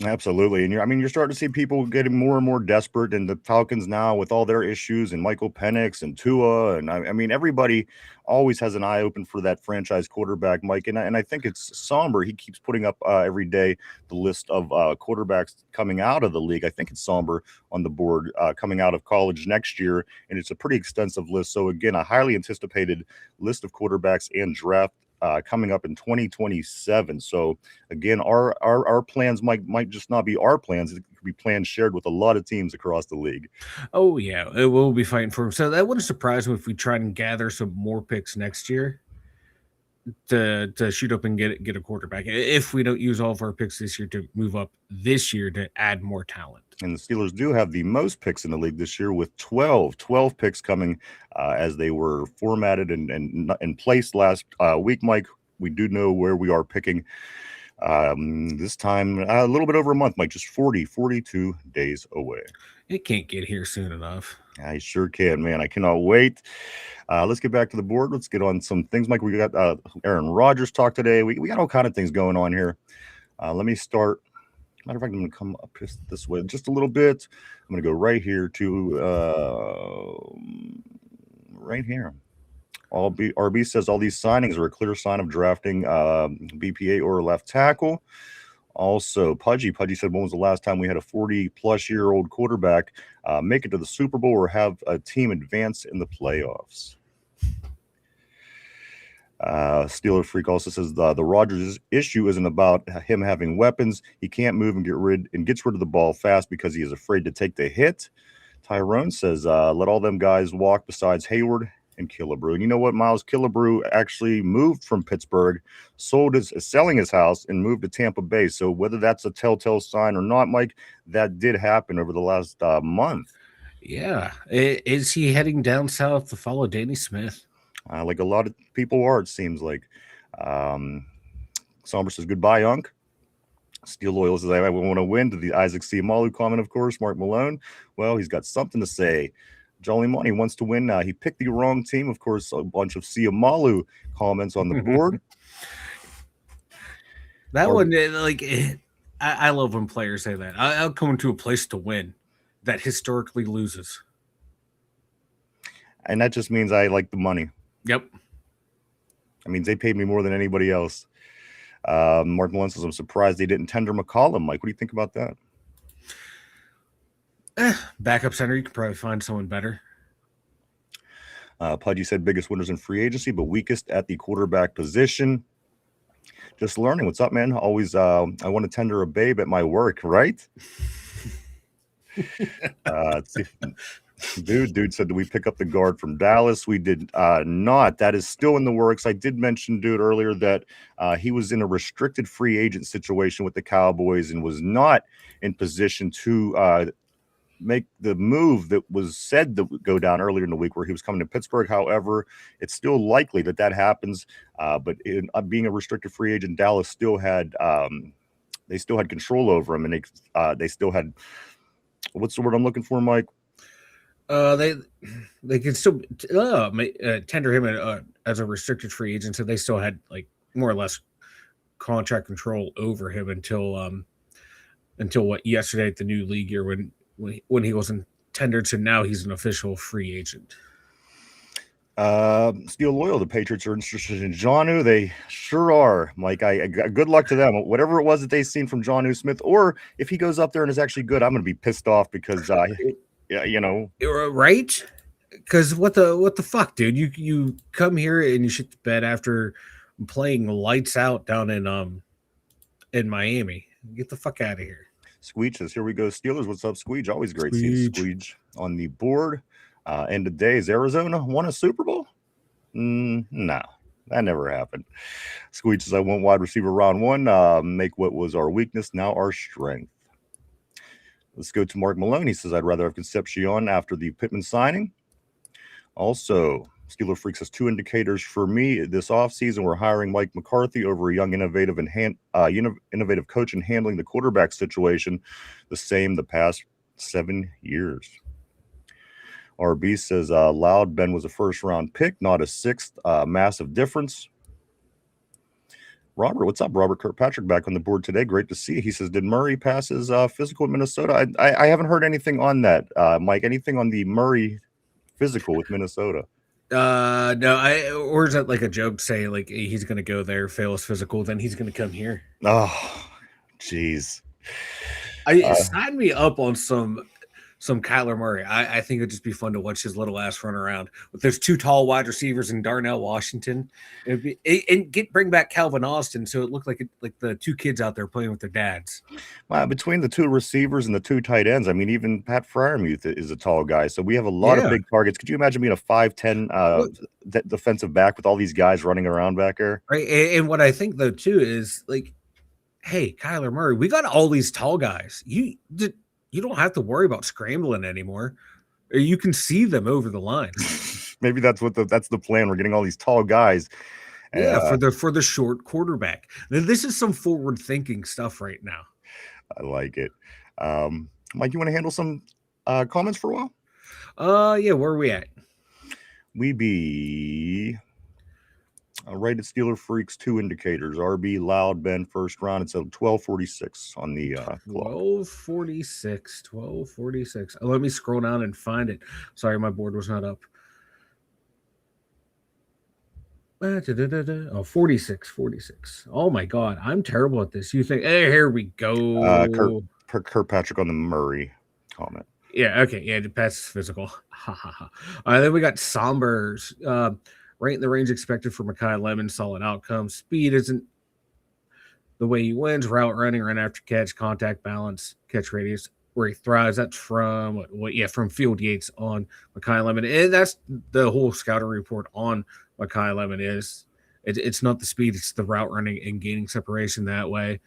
Absolutely. And you're starting to see people getting more and more desperate, and the Falcons now with all their issues and Michael Penix and Tua. And I mean, everybody always has an eye open for that franchise quarterback, Mike. And I think it's somber. He keeps putting up every day the list of quarterbacks coming out of the league. I think it's somber on the board coming out of college next year. And it's a pretty extensive list. So again, a highly anticipated list of quarterbacks and draft coming up in 2027. So again, our plans might just not be our plans. It could be plans shared with a lot of teams across the league. Oh yeah, it will be fighting for him. So that wouldn't surprise me if we try and gather some more picks next year to shoot up and get a quarterback. If we don't use all of our picks this year to move up this year to add more talent. And the Steelers do have the most picks in the league this year with 12 picks coming as they were formatted and placed last week, Mike. We do know where we are picking this time, a little bit over a month, Mike, just 42 days away. It can't get here soon enough. I sure can, man. I cannot wait. Let's get back to the board. Let's get on some things, Mike. We got Aaron Rodgers talk today. We got all kind of things going on here. Let me start. Matter of fact, I'm going to come up this way just a little bit. I'm going to go right here to right here. RB says all these signings are a clear sign of drafting BPA or left tackle. Also, Pudgy said, when was the last time we had a 40-plus-year-old quarterback make it to the Super Bowl or have a team advance in the playoffs? Steeler Freak also says the Rodgers issue isn't about him having weapons. He can't move and gets rid of the ball fast because he is afraid to take the hit. Tyrone says, let all them guys walk besides Hayward and Killebrew. And you know what? Miles Killebrew actually moved from Pittsburgh, selling his house and moved to Tampa Bay. So whether that's a telltale sign or not, Mike, that did happen over the last month. Yeah. Is he heading down south to follow Danny Smith? Like a lot of people are, it seems like. Somber says, goodbye, Unc. Steel Loyal says, I want to win. To the Isaac C. Malu comment, of course. Mark Malone. Well, he's got something to say. Jolly Money wants to win. He picked the wrong team. Of course, a bunch of Siamalu comments on the board. I love when players say that. I'll come into a place to win that historically loses. And that just means I like the money. Yep. That means they paid me more than anybody else. Mark Malone says, I'm surprised they didn't tender McCollum. Mike, what do you think about that? Backup center, you could probably find someone better. Pudgy said biggest winners in free agency, but weakest at the quarterback position. Just learning. What's up, man? Always, I want to tender a babe at my work, right? Dude said, did we pick up the guard from Dallas? We did not. That is still in the works. I did mention, dude, earlier that he was in a restricted free agent situation with the Cowboys and was not in position to make the move that was said to go down earlier in the week where he was coming to Pittsburgh. However, it's still likely that happens. But in being a restricted free agent, Dallas still had they still had control over him, and they still had, what's the word I'm looking for, Mike? They can still tender him as a restricted free agent, so they still had like more or less contract control over him until yesterday at the new league year when he wasn't tendered. So now he's an official free agent. Steel Loyal, the Patriots are interested in Jonnu. They sure are, Mike. Good luck to them. Whatever it was that they seen from Jonnu Smith, or if he goes up there and is actually good, I'm going to be pissed off because, yeah, you know. Right? Because what the fuck, dude? You come here and you shit the bed after playing lights out down in Miami. Get the fuck out of here. Squeech says, here we go, Steelers. What's up, Squeege? Always great seeing Squeege. Squeege on the board. End of day, is Arizona won a Super Bowl? No, that never happened. Squeech says, I went wide receiver round one. Make what was our weakness now our strength. Let's go to Mark Malone. He says, I'd rather have Concepcion after the Pittman signing. Also, Steeler Freaks has two indicators for me this offseason. We're hiring Mike McCarthy over a young, innovative, and innovative coach in handling the quarterback situation, the same the past 7 years. RB says, Loud Ben was a first-round pick, not a sixth. Massive difference. Robert, what's up, Robert Kirkpatrick, back on the board today. Great to see you. He says, did Murray pass his physical in Minnesota? I haven't heard anything on that, Mike. Anything on the Murray physical with Minnesota? No, or is that like a joke saying like he's gonna go there, fail his physical, then he's gonna come here? Oh, jeez. Sign me up on some Kyler Murray. I think it'd just be fun to watch his little ass run around with those two tall wide receivers in Darnell Washington, and bring back Calvin Austin, so it looked like the two kids out there playing with their dads. Between the two receivers and the two tight ends, I mean, even Pat Fryermuth is a tall guy, so we have a lot of big targets. Could you imagine being a 5'10" defensive back with all these guys running around back there? Right, and what I think though too is like, hey, Kyler Murray, we got all these tall guys. You don't have to worry about scrambling anymore. You can see them over the line. Maybe that's the plan. We're getting all these tall guys. Yeah, for the short quarterback. This is some forward thinking stuff right now. I like it. Mike, you want to handle some comments for a while? Yeah, where are we at? We be right at Steeler Freaks, two indicators. RB, Loud, Ben, first round. It's a 12:46 on the 12:46. Let me scroll down and find it. Sorry, my board was not up. Oh, 46. Oh my god, I'm terrible at this. You think, hey, here we go. Kirkpatrick on the Murray comment. Yeah, okay. Yeah, Pat's physical. Then we got Sombers. Right in the range expected for Mekhi Lemon, solid outcome. Speed isn't the way he wins. Route running, run after catch, contact balance, catch radius, where he thrives. That's from from Field Yates on Mekhi Lemon. And that's the whole scouting report on Mekhi Lemon is. It's not the speed, it's the route running and gaining separation that way.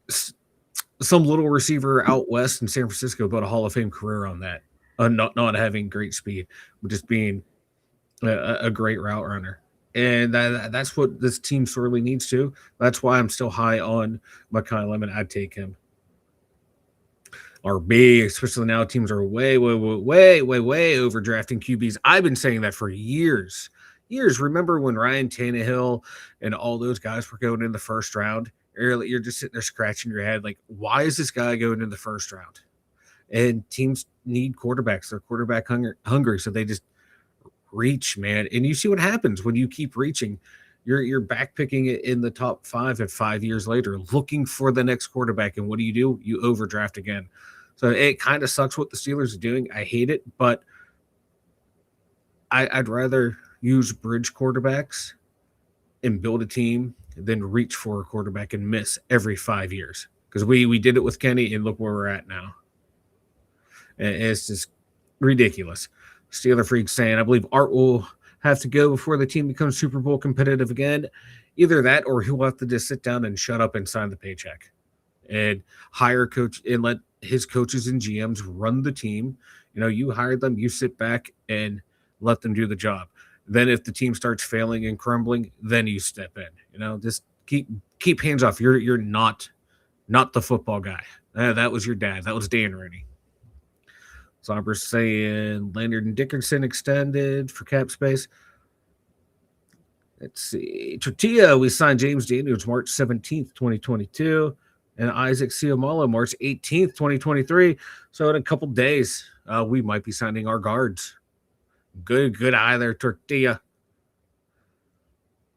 Some little receiver out west in San Francisco built a Hall of Fame career on that. Not having great speed, but just being a great route runner. And that's what this team sorely needs to. That's why I'm still high on Mekhi Lemon. I'd take him. RB, especially now teams are way overdrafting QBs. I've been saying that for years. Remember when Ryan Tannehill and all those guys were going in the first round? You're just sitting there scratching your head like, why is this guy going in the first round? And teams need quarterbacks. They're quarterback hungry, so they just reach, man. And you see what happens when you keep reaching. You're back picking it in the top 5 at 5 years later, looking for the next quarterback. And what do? You overdraft again. So it kind of sucks what the Steelers are doing. I hate it, but I'd rather use bridge quarterbacks and build a team than reach for a quarterback and miss every 5 years. Because we did it with Kenny, and look where we're at now. And it's just ridiculous. Steeler Freaks saying, I believe Art will have to go before the team becomes Super Bowl competitive again. Either that or he'll have to just sit down and shut up and sign the paycheck and hire coach and let his coaches and GMs run the team. You know, you hired them, you sit back and let them do the job. Then if the team starts failing and crumbling, then you step in. You know, just keep hands off. You're not the football guy. That was your dad. That was Dan Rooney. Somber's saying Leonard and Dickerson extended for cap space. Let's see. Tortilla, we signed James Daniels March 17th, 2022. And Isaac Siamalo March 18th, 2023. So in a couple days, we might be signing our guards. Good eye there, Tortilla.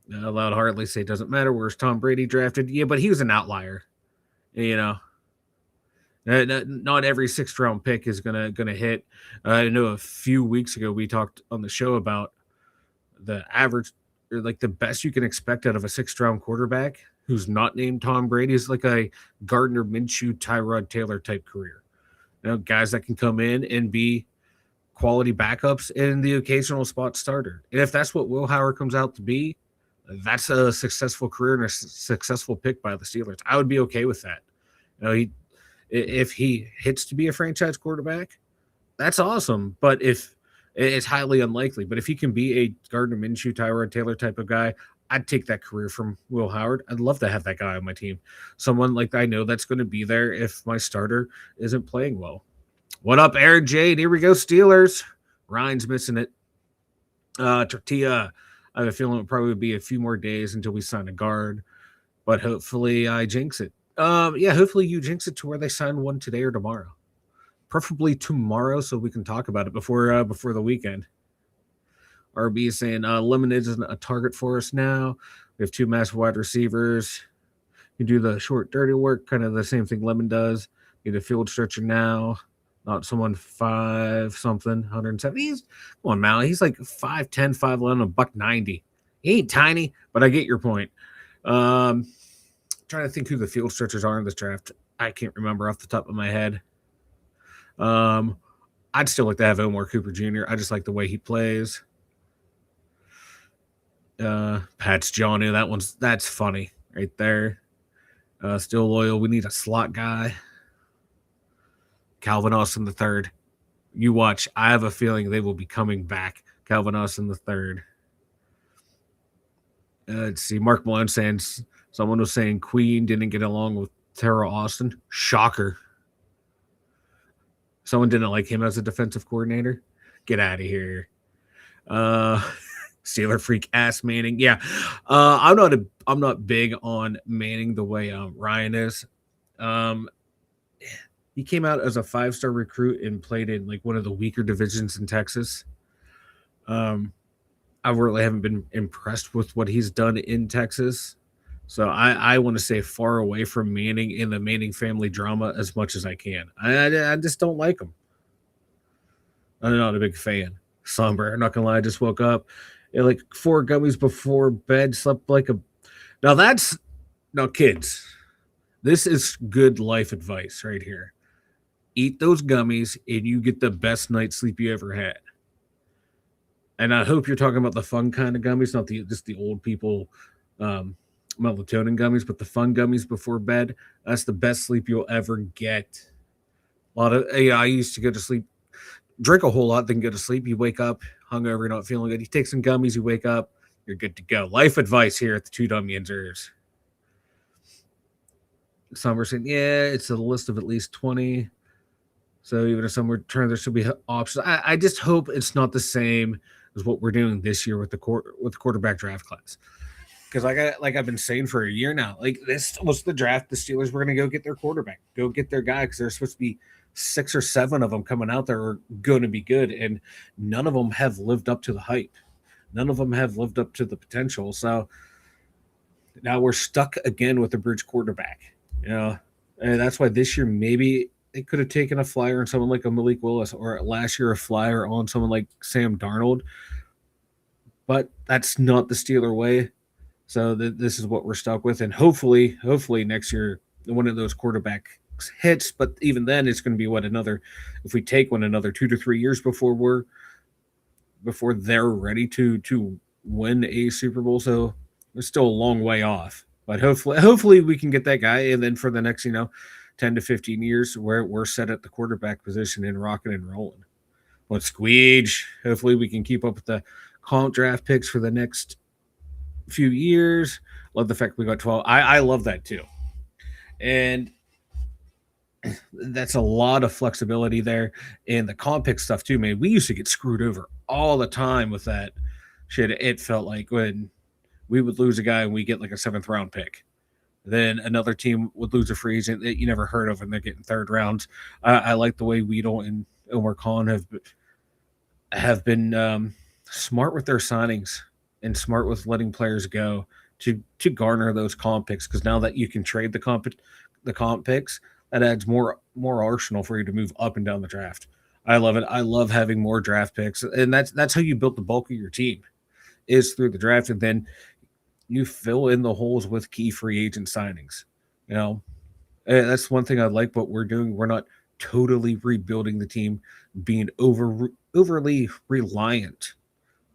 Loud Hartley say, doesn't matter. Where's Tom Brady drafted? Yeah, but he was an outlier. You know. Not every 6th round pick is gonna hit. I know a few weeks ago we talked on the show about the average, or like the best you can expect out of a 6th round quarterback who's not named Tom Brady is like a Gardner Minshew, Tyrod Taylor type career. Guys that can come in and be quality backups and the occasional spot starter. And if that's what Will Howard comes out to be, that's a successful career and a successful pick by the Steelers. I would be okay with that. If he hits to be a franchise quarterback, that's awesome. But if it's highly unlikely, but if he can be a Gardner Minshew, Tyrod Taylor type of guy, I'd take that career from Will Howard. I'd love to have that guy on my team. Someone like I know that's going to be there if my starter isn't playing well. What up, Aaron Jade? Here we go, Steelers. Ryan's missing it. Tortilla, I have a feeling it'll probably be a few more days until we sign a guard, but hopefully I jinx it. Hopefully you jinx it to where they sign one today or tomorrow. Preferably tomorrow so we can talk about it before the weekend. RB is saying Lemon isn't a target for us now. We have 2 massive wide receivers. You do the short, dirty work, kind of the same thing Lemon does. Need a field stretcher now, not someone 5 something, 170. Come on, Mal. He's like 5'10", 5'11", $190. He ain't tiny, but I get your point. Trying to think who the field stretchers are in this draft. I can't remember off the top of my head. I'd still like to have Omar Cooper Jr. I just like the way he plays. Pat's Johnny, that's funny right there. Still loyal. We need a slot guy. Calvin Austin III. You watch. I have a feeling they will be coming back. Calvin Austin III. Let's see. Mark Malone saying someone was saying Queen didn't get along with Tara Austin. Shocker. Someone didn't like him as a defensive coordinator. Get out of here. Steeler freak ass Manning. Yeah. I'm not big on Manning the way Ryan is. He came out as a 5-star recruit and played in like one of the weaker divisions in Texas. I really haven't been impressed with what he's done in Texas. So I want to stay far away from Manning and the Manning family drama as much as I can. I just don't like him. I'm not a big fan. Somber. I'm not going to lie. I just woke up. Like 4 gummies before bed. Slept like a... Now, kids, this is good life advice right here. Eat those gummies and you get the best night's sleep you ever had. And I hope you're talking about the fun kind of gummies, not just the old people melatonin gummies, but the fun gummies before bed. That's the best sleep you'll ever get. I used to go to sleep, drink a whole lot, then go to sleep. You wake up hungover, you're not feeling good. You take some gummies, you wake up, you're good to go. Life advice here at the 2 Dum Yinzers. Some are saying, yeah, it's a list of at least 20. So even if some return, there should be options. I just hope it's not the same as what we're doing this year with the quarterback draft class. Because like I've been saying for a year now, like this was the draft. The Steelers were going to go get their quarterback, go get their guy, because there's supposed to be 6 or 7 of them coming out there are going to be good, and none of them have lived up to the hype. None of them have lived up to the potential. So now we're stuck again with the bridge quarterback. And that's why this year maybe they could have taken a flyer on someone like a Malik Willis, or last year a flyer on someone like Sam Darnold. But that's not the Steeler way. So this is what we're stuck with. And hopefully next year one of those quarterbacks hits. But even then it's going to be if we take another 2 to 3 years before they're ready to win a Super Bowl. So it's still a long way off. But hopefully we can get that guy. And then for the next, 10 to 15 years, where we're set at the quarterback position and rocking and rolling. But squeege. Hopefully we can keep up with the comp draft picks for the next few years. Love the fact we got 12. I love that too. And that's a lot of flexibility there. And the comp pick stuff too, man. We used to get screwed over all the time with that shit. It felt like when we would lose a guy and we get like a 7th round pick. Then another team would lose a free agent that you never heard of, and they're getting 3rd rounds. I like the way Weedle and Omar Khan have been smart with their signings and smart with letting players go to garner those comp picks. Because now that you can trade the comp picks, that adds more more arsenal for you to move up and down the draft. I love it. I love having more draft picks, and that's how you build the bulk of your team is through the draft, and then you fill in the holes with key free agent signings. You know, and that's one thing I like what we're doing. We're not totally rebuilding the team, being overly reliant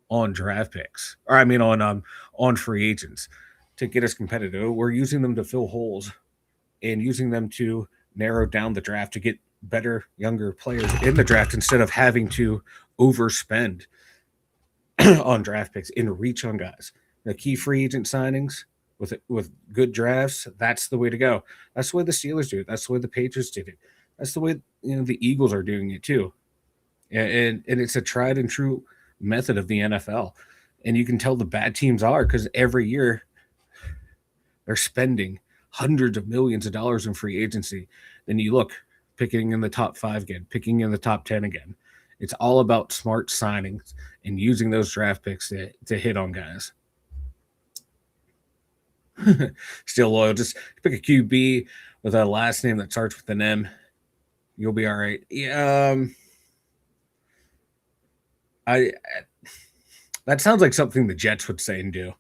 on draft picks, or I mean on free agents to get us competitive. We're using them to fill holes and using them to narrow down the draft to get better younger players in the draft instead of having to overspend on draft picks and reach on guys. The key free agent signings with good drafts, that's the way to go. That's the way the Steelers do it. That's the way the Patriots did it. That's the way the Eagles are doing it too. And it's a tried and true method of the NFL. And you can tell the bad teams are because every year they're spending hundreds of millions of dollars in free agency. Then you look, picking in the top 5 again, picking in the top 10 again. It's all about smart signings and using those draft picks to hit on guys. Still loyal. Just pick a QB with a last name that starts with an M. You'll be all right. Yeah. That sounds like something the Jets would say and do.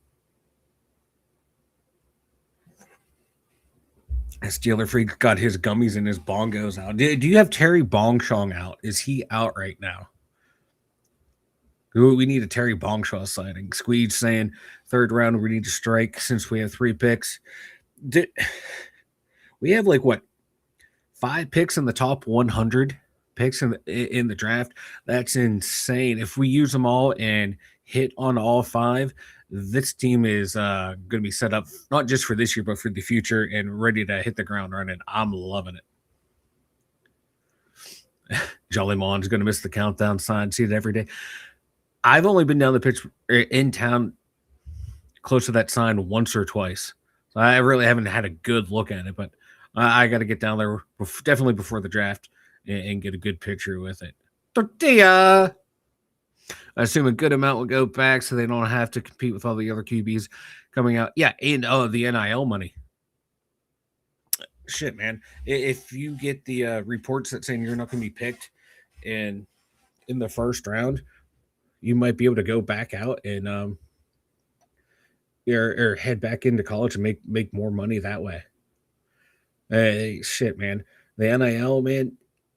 Steeler Freak got his gummies and his bongos out. Do you have Terry Bongshong out? Is he out right now? We need a Terry Bongshaw sighting. Squeege saying 3rd round we need to strike since we have 3 picks. We have 5 picks in the top 100 picks in the draft. That's insane. If we use them all and hit on all 5, this team is going to be set up not just for this year, but for the future and ready to hit the ground running. I'm loving it. Jolly Mon's going to miss the countdown sign. See it every day. I've only been down the pitch in town close to that sign once or twice. So I really haven't had a good look at it, but I got to get down there definitely before the draft and get a good picture with it. Tortilla! I assume a good amount will go back so they don't have to compete with all the other QBs coming out. Yeah, and the NIL money. Shit, man. If you get the reports that saying you're not going to be picked in the first round, you might be able to go back out and or head back into college and make more money that way. Shit, man. The NIL, man,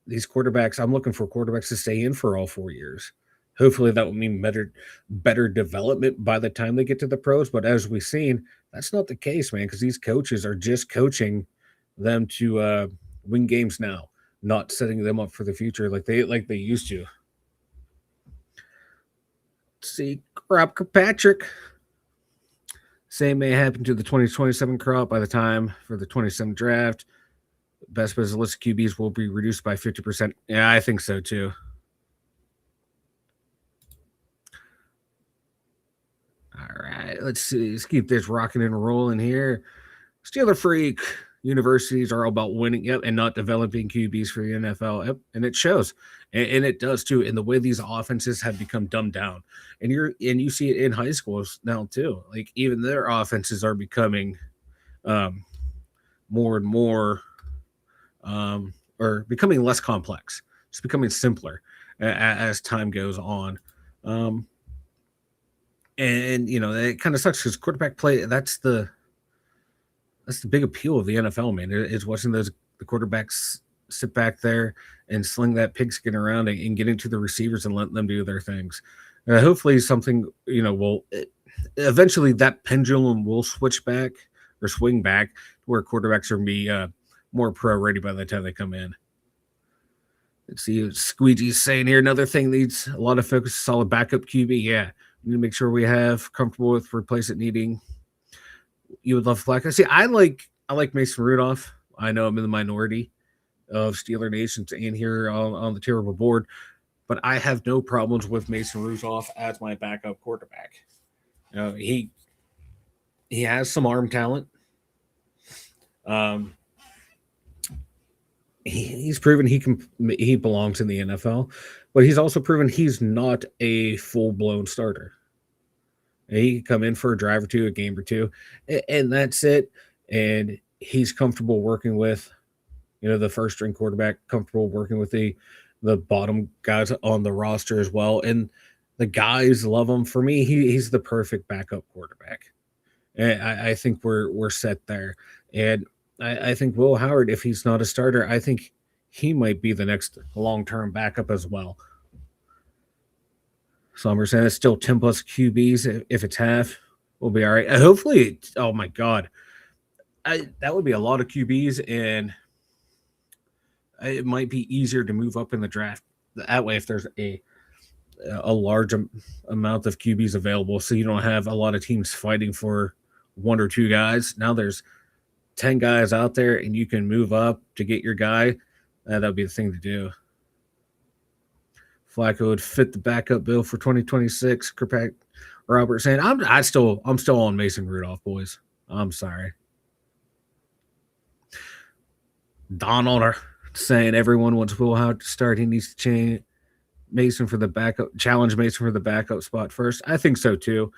these quarterbacks, I'm looking for quarterbacks to stay in for all 4 years. Hopefully that will mean better development by the time they get to the pros. But as we've seen, that's not the case, man, because these coaches are just coaching them to win games now, not setting them up for the future like they used to. Let's see, crop Patrick. Same may happen to the 2027 crop by the time for the 27 draft. Best bet is the list of QBs will be reduced by 50%. Yeah, I think so too. All right, let's see. Let's keep this rocking and rolling here. Steeler Freak. Universities are all about winning, and not developing QBs for the NFL. And it shows, and it does too. In the way these offenses have become dumbed down, and you see it in high schools now too. Like even their offenses are becoming more and more, or becoming less complex. It's becoming simpler as time goes on. And it kind of sucks because quarterback play. That's the big appeal of the NFL, man. Is watching the quarterbacks sit back there and sling that pigskin around and get into the receivers and let them do their things. Hopefully something, will eventually that pendulum will switch back or swing back where quarterbacks are be more pro ready by the time they come in. Let's see what Squeegee's saying here. Another thing needs a lot of focus, solid backup QB. Yeah, we need to make sure we have comfortable with replace it needing. You would love Flacco. See, I like Mason Rudolph. I know I'm in the minority of Steeler Nations and here on the terrible board, but I have no problems with Mason Rudolph as my backup quarterback. He has some arm talent. He's proven he belongs in the NFL, but he's also proven he's not a full-blown starter. He can come in for a drive or two, a game or two, and that's it. And he's comfortable working with the first string quarterback, comfortable working with the bottom guys on the roster as well. And the guys love him. For me, he's the perfect backup quarterback. And I think we're set there. And I think Will Howard, if he's not a starter, I think he might be the next long-term backup as well. Some are saying it's still 10 plus QBs. If it's half, we'll be all right. Hopefully, oh my God. That would be a lot of QBs, and it might be easier to move up in the draft that way if there's a large amount of QBs available, so you don't have a lot of teams fighting for one or two guys. Now there's 10 guys out there, and you can move up to get your guy. That would be the thing to do. Flacco would fit the backup bill for 2026. Kirkpatrick Robert saying, I'm still on Mason Rudolph, boys. I'm sorry. Donald saying everyone wants Will Howard to start. He needs to change Mason for the backup, challenge Mason for the backup spot first. I think so too.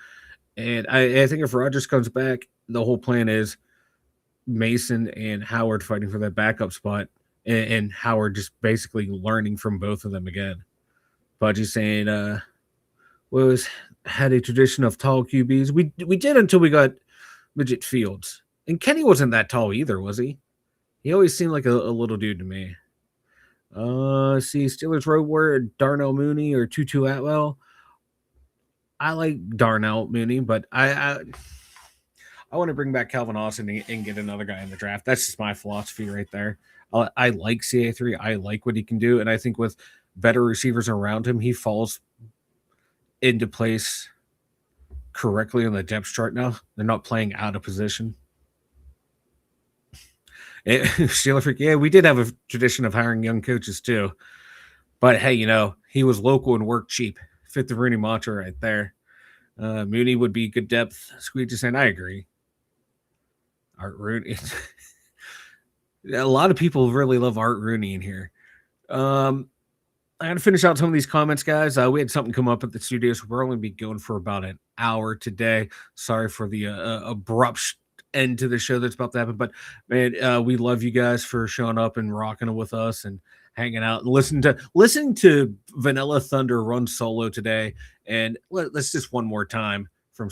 And I think if Rodgers comes back, the whole plan is Mason and Howard fighting for that backup spot, and Howard just basically learning from both of them again. Budgie saying, was had a tradition of tall QBs. We did until we got Midget Fields. And Kenny wasn't that tall either, was he? He always seemed like a little dude to me. See, Steelers Road Warrior, Darnell Mooney or Tutu Atwell. I like Darnell Mooney, but I want to bring back Calvin Austin and get another guy in the draft. That's just my philosophy right there. I like CA3. I like what he can do, and I think with better receivers around him, he falls into place correctly on the depth chart now. They're not playing out of position. Steeler Freak, yeah, we did have a tradition of hiring young coaches too. But hey, he was local and worked cheap. Fit the Rooney mantra right there. Mooney would be good depth. Squeegee just saying, I agree. Art Rooney. A lot of people really love Art Rooney in here. I'm going to finish out some of these comments, guys. We had something come up at the studio, so we're only be going for about an hour today. Sorry for the abrupt end to the show that's about to happen, but man, we love you guys for showing up and rocking it with us and hanging out and listening to Vanilla Thunder run solo today. And let's just one more time from,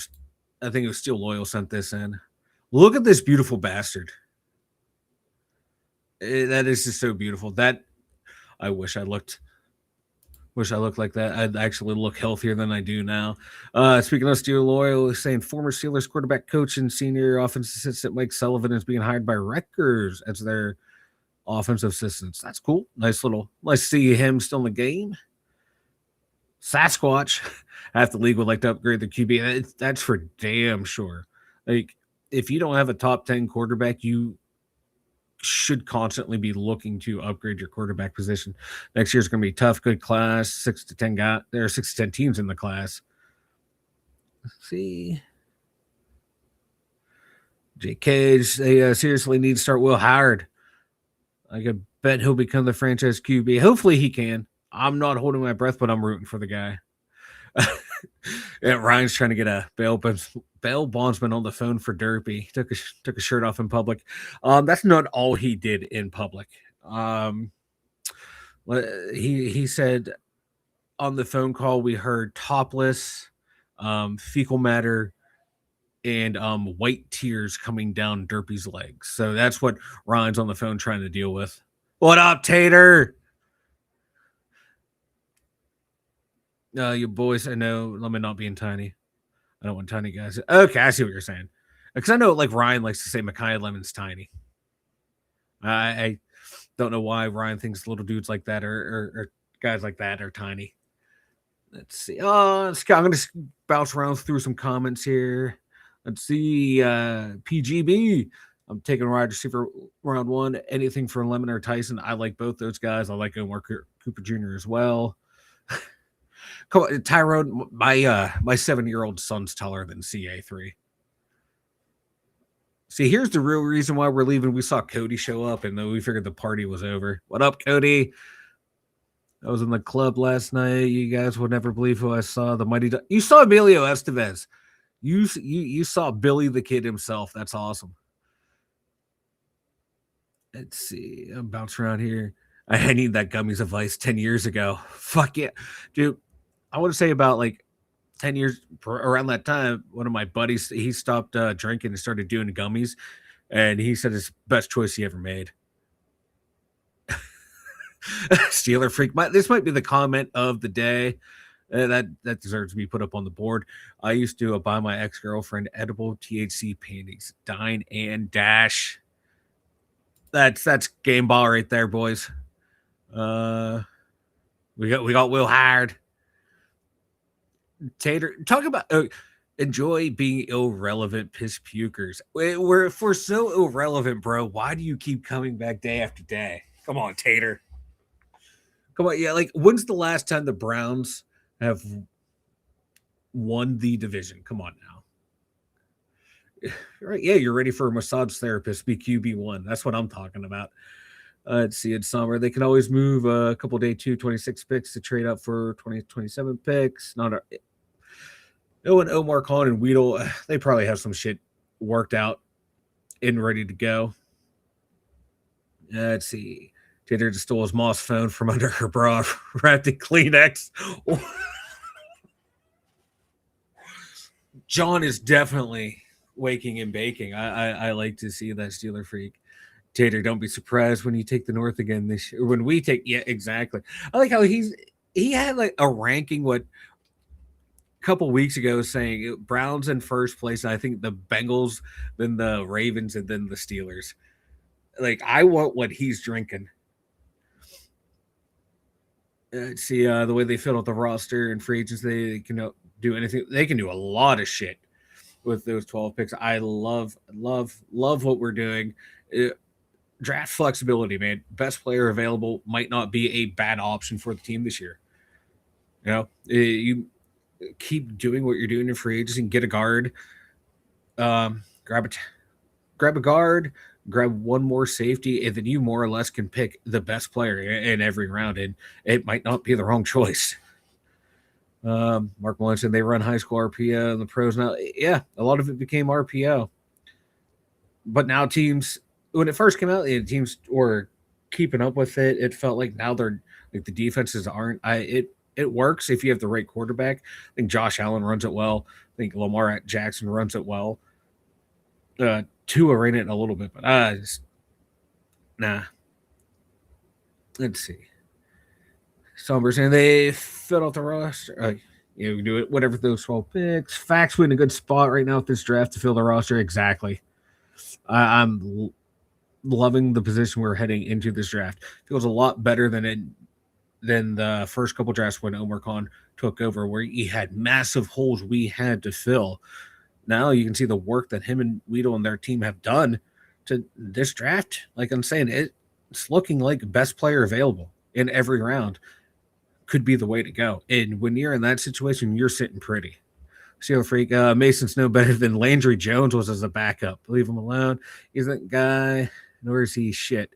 I think it was Steel Loyal sent this in. Look at this beautiful bastard. That is just so beautiful. That I wish I looked like that. I'd actually look healthier than I do now. Speaking of Steel Loyal, saying former Steelers quarterback coach and senior offensive assistant Mike Sullivan is being hired by Rutgers as their offensive assistants. That's cool. Nice to see him still in the game. Sasquatch, half the league would like to upgrade the QB. That's for damn sure. Like, if you don't have a top 10 quarterback, you should constantly be looking to upgrade your quarterback position. Next year's going to be tough, good class, 6 to 10 guys. There are 6 to 10 teams in the class. Let's see. Jay Cage, they seriously need to start Will Howard. I could bet he'll become the franchise QB. Hopefully he can. I'm not holding my breath, but I'm rooting for the guy. Yeah, Ryan's trying to get a bail bondsman on the phone for Derpy. Took a shirt off in public. That's not all he did in public. He said on the phone call we heard topless, fecal matter, and white tears coming down Derpy's legs. So that's what Ryan's on the phone trying to deal with. What up, Tater? You boys, I know Lemon not being tiny. I don't want tiny guys. Okay, I see what you're saying. Because I know, like, Ryan likes to say Micaiah Lemon's tiny. I don't know why Ryan thinks little dudes like that or guys like that are tiny. Let's see. I'm going to bounce around through some comments here. Let's see. PGB. I'm taking wide receiver round 1. Anything for Lemon or Tyson. I like both those guys. I like Omar Cooper Jr. as well. Come on, Tyrone, my 7-year-old son's taller than CA3. See, here's the real reason why we're leaving. We saw Cody show up, and then we figured the party was over. What up, Cody? I was in the club last night. You guys would never believe who I saw. The mighty. You saw Emilio Estevez. You saw Billy the Kid himself. That's awesome. Let's see. I'm bouncing around here. I need that gummies advice 10 years ago. Fuck yeah. Dude, I want to say about like 10 years around that time, one of my buddies, he stopped drinking and started doing gummies. And he said it's the best choice he ever made. Steeler freak. This might be the comment of the day. That deserves to be put up on the board. I used to buy my ex-girlfriend edible THC panties, dine and dash. That's game ball right there, boys. We got Will Hard. Tater, talk about enjoy being irrelevant piss pukers. If we're so irrelevant, bro, why do you keep coming back day after day? Come on, Tater. Come on, yeah. Like, when's the last time the Browns have won the division? Come on now. Right, yeah, you're ready for a massage therapist. Be QB1. That's what I'm talking about. Let's see, in summer, they can always move a couple day 26 picks to trade up for 2027 picks. Not a no, and Omar Khan and Weedle, they probably have some shit worked out and ready to go. Let's see. Tater just stole his mom's phone from under her bra, wrapped in Kleenex. John is definitely waking and baking. I like to see that Steeler freak. Tater, don't be surprised when you take the North again this year. When we take, yeah, exactly. I like how he had like a ranking what a couple weeks ago saying Browns in first place. I think the Bengals, then the Ravens, and then the Steelers. Like, I want what he's drinking. Let's see the way they fill out the roster and free agents. They can do anything. They can do a lot of shit with those 12 picks. I love what we're doing. Draft flexibility, man. Best player available might not be a bad option for the team this year. You keep doing what you're doing in free agency and get a guard. Grab a guard, grab one more safety, and then you more or less can pick the best player in every round, and it might not be the wrong choice. Mark Melanson, they run high school RPO and the pros now. Yeah, a lot of it became RPO. But now teams, when it first came out, teams were keeping up with it. It felt like now they're like the defenses aren't. It works if you have the right quarterback. I think Josh Allen runs it well. I think Lamar Jackson runs it well. Tua ran it a little bit, but nah. Let's see. Sombers, and they filled out the roster. We can do it. Whatever those 12 picks. Facts, we in a good spot right now with this draft to fill the roster. Exactly. I'm loving the position we're heading into this draft. Feels a lot better than the first couple drafts when Omar Khan took over, where he had massive holes we had to fill. Now you can see the work that him and Weedle and their team have done to this draft. Like I'm saying, it's looking like best player available in every round could be the way to go. And when you're in that situation, you're sitting pretty. Seal freak. Mason's no better than Landry Jones was as a backup. Leave him alone. He's that guy. Nor is he shit.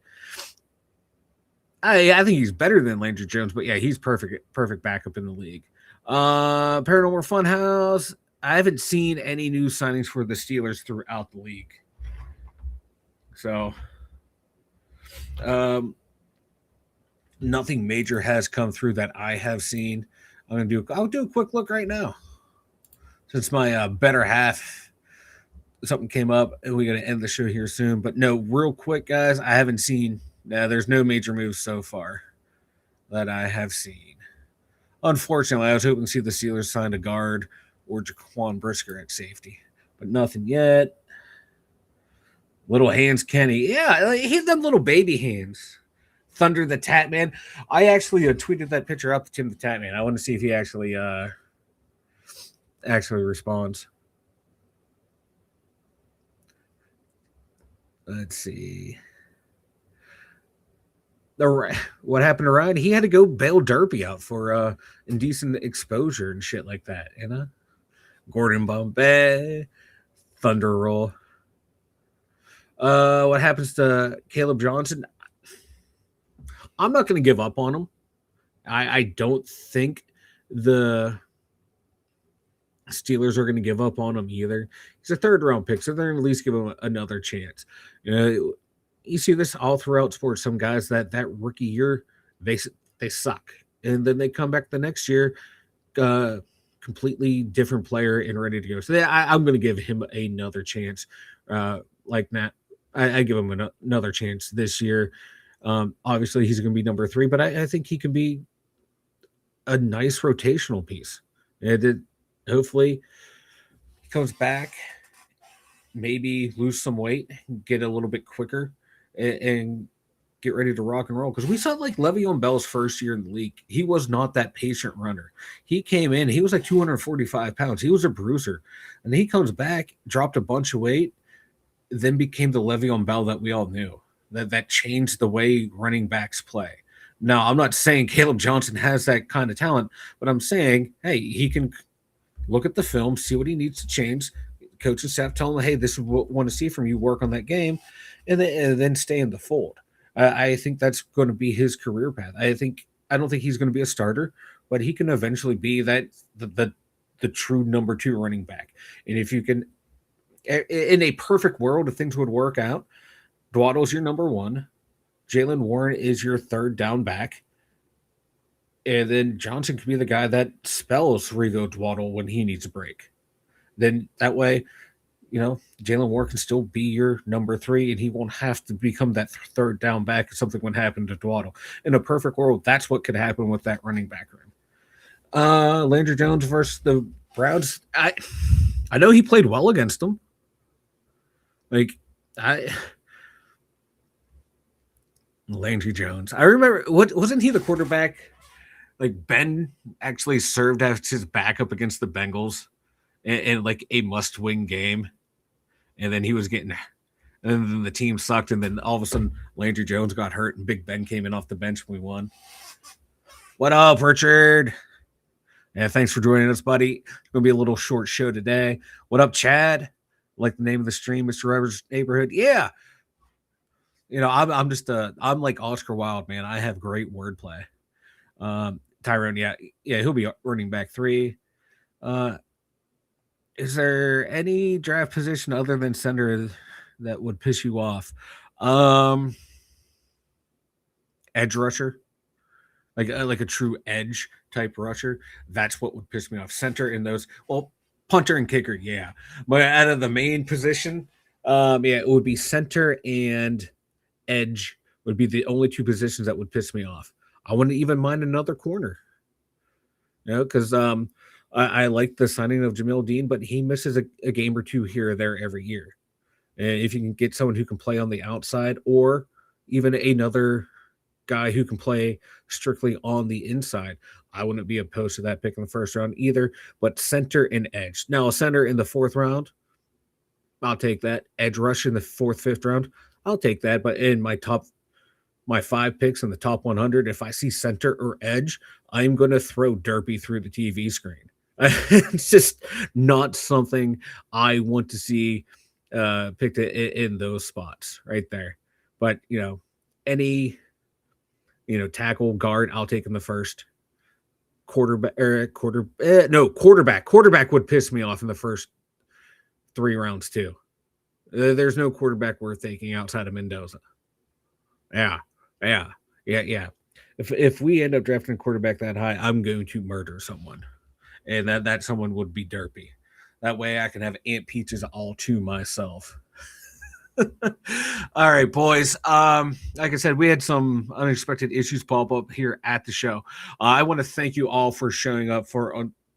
I think he's better than Landry Jones, but yeah, he's perfect backup in the league. Paranormal Funhouse. I haven't seen any new signings for the Steelers throughout the league. So, nothing major has come through that I have seen. I'll do a quick look right now. Since my better half, something came up, and we're going to end the show here soon. But no, real quick, guys, I haven't seen. There's no major moves so far that I have seen. Unfortunately, I was hoping to see the Steelers sign a guard or Jaquan Brisker at safety, but nothing yet. Little hands, Kenny. Yeah, he had them little baby hands. Thunder the Tat Man. I actually tweeted that picture up to Tim the Tat Man. I want to see if he actually responds. Let's see. What happened to Ryan? He had to go bail Derpy out for indecent exposure and shit like that. Gordon Bombay, Thunder Roll. What happens to Caleb Johnson? I'm not going to give up on him. I don't think the Steelers are going to give up on him either. He's a third round pick, so they're going to at least give him another chance. you see this all throughout sports. Some guys that rookie year, they they suck, and then they come back the next year, uh, completely different player and ready to go. So I'm going to give him another chance. Like that, I give him another chance this year. Obviously, he's going to be number 3, but I think he can be a nice rotational piece. And hopefully, he comes back, maybe lose some weight, get a little bit quicker, and get ready to rock and roll. Because we saw like Le'Veon Bell's first year in the league. He was not that patient runner. He came in, he was like 245 pounds. He was a bruiser. And he comes back, dropped a bunch of weight, then became the Le'Veon Bell that we all knew. That changed the way running backs play. Now, I'm not saying Caleb Johnson has that kind of talent, but I'm saying, hey, he can look at the film, see what he needs to change. Coaching staff tell him, hey, this is what we want to see from you, work on that game, and then stay in the fold. I think that's going to be his career path. I don't think he's going to be a starter, but he can eventually be that the true number 2 running back. And if you can, in a perfect world, if things would work out, Dwaddle's your number 1, Jalen Warren is your 3rd down back, and then Johnson can be the guy that spells Rigo Dwaddle when he needs a break. Then that way, Jalen Warren can still be your number 3, and he won't have to become that 3rd down back if something would happen to Dwaddle. In a perfect world, that's what could happen with that running back room. Landry Jones versus the Browns. I know he played well against them. Landry Jones. I remember, wasn't he the quarterback? Like Ben actually served as his backup against the Bengals in like a must-win game, and then he was getting, and then the team sucked, and then all of a sudden Landry Jones got hurt, and Big Ben came in off the bench, and we won. What up, Richard? Yeah, thanks for joining us, buddy. It's gonna be a little short show today. What up, Chad? Like the name of the stream, Mr. Rivers' Neighborhood. Yeah. I'm like Oscar Wilde, man. I have great wordplay. Tyrone, yeah, he'll be running back 3. Is there any draft position other than center that would piss you off? Edge rusher, like a true edge type rusher. That's what would piss me off. Center in those, well, punter and kicker, yeah. But out of the main position, it would be center and edge would be the only 2 positions that would piss me off. I wouldn't even mind another corner, because I like the signing of Jamil Dean, but he misses a game or 2 here or there every year. And if you can get someone who can play on the outside, or even another guy who can play strictly on the inside, I wouldn't be opposed to that pick in the 1st round either. But center and edge. Now, a center in the 4th round, I'll take that. Edge rush in the 4th, 5th round, I'll take that. But in my 5 picks in the top 100, if I see center or edge, I'm going to throw Derpy through the TV screen. It's just not something I want to see picked in those spots right there. But, any, tackle, guard, I'll take in the 1st. Quarterback would piss me off in the first 3 rounds too. There's no quarterback worth taking outside of Mendoza. Yeah. If we end up drafting a quarterback that high, I'm going to murder someone, and that someone would be Derpy. That way, I can have Aunt Peaches all to myself. All right, boys. Like I said, we had some unexpected issues pop up here at the show. I want to thank you all for showing up.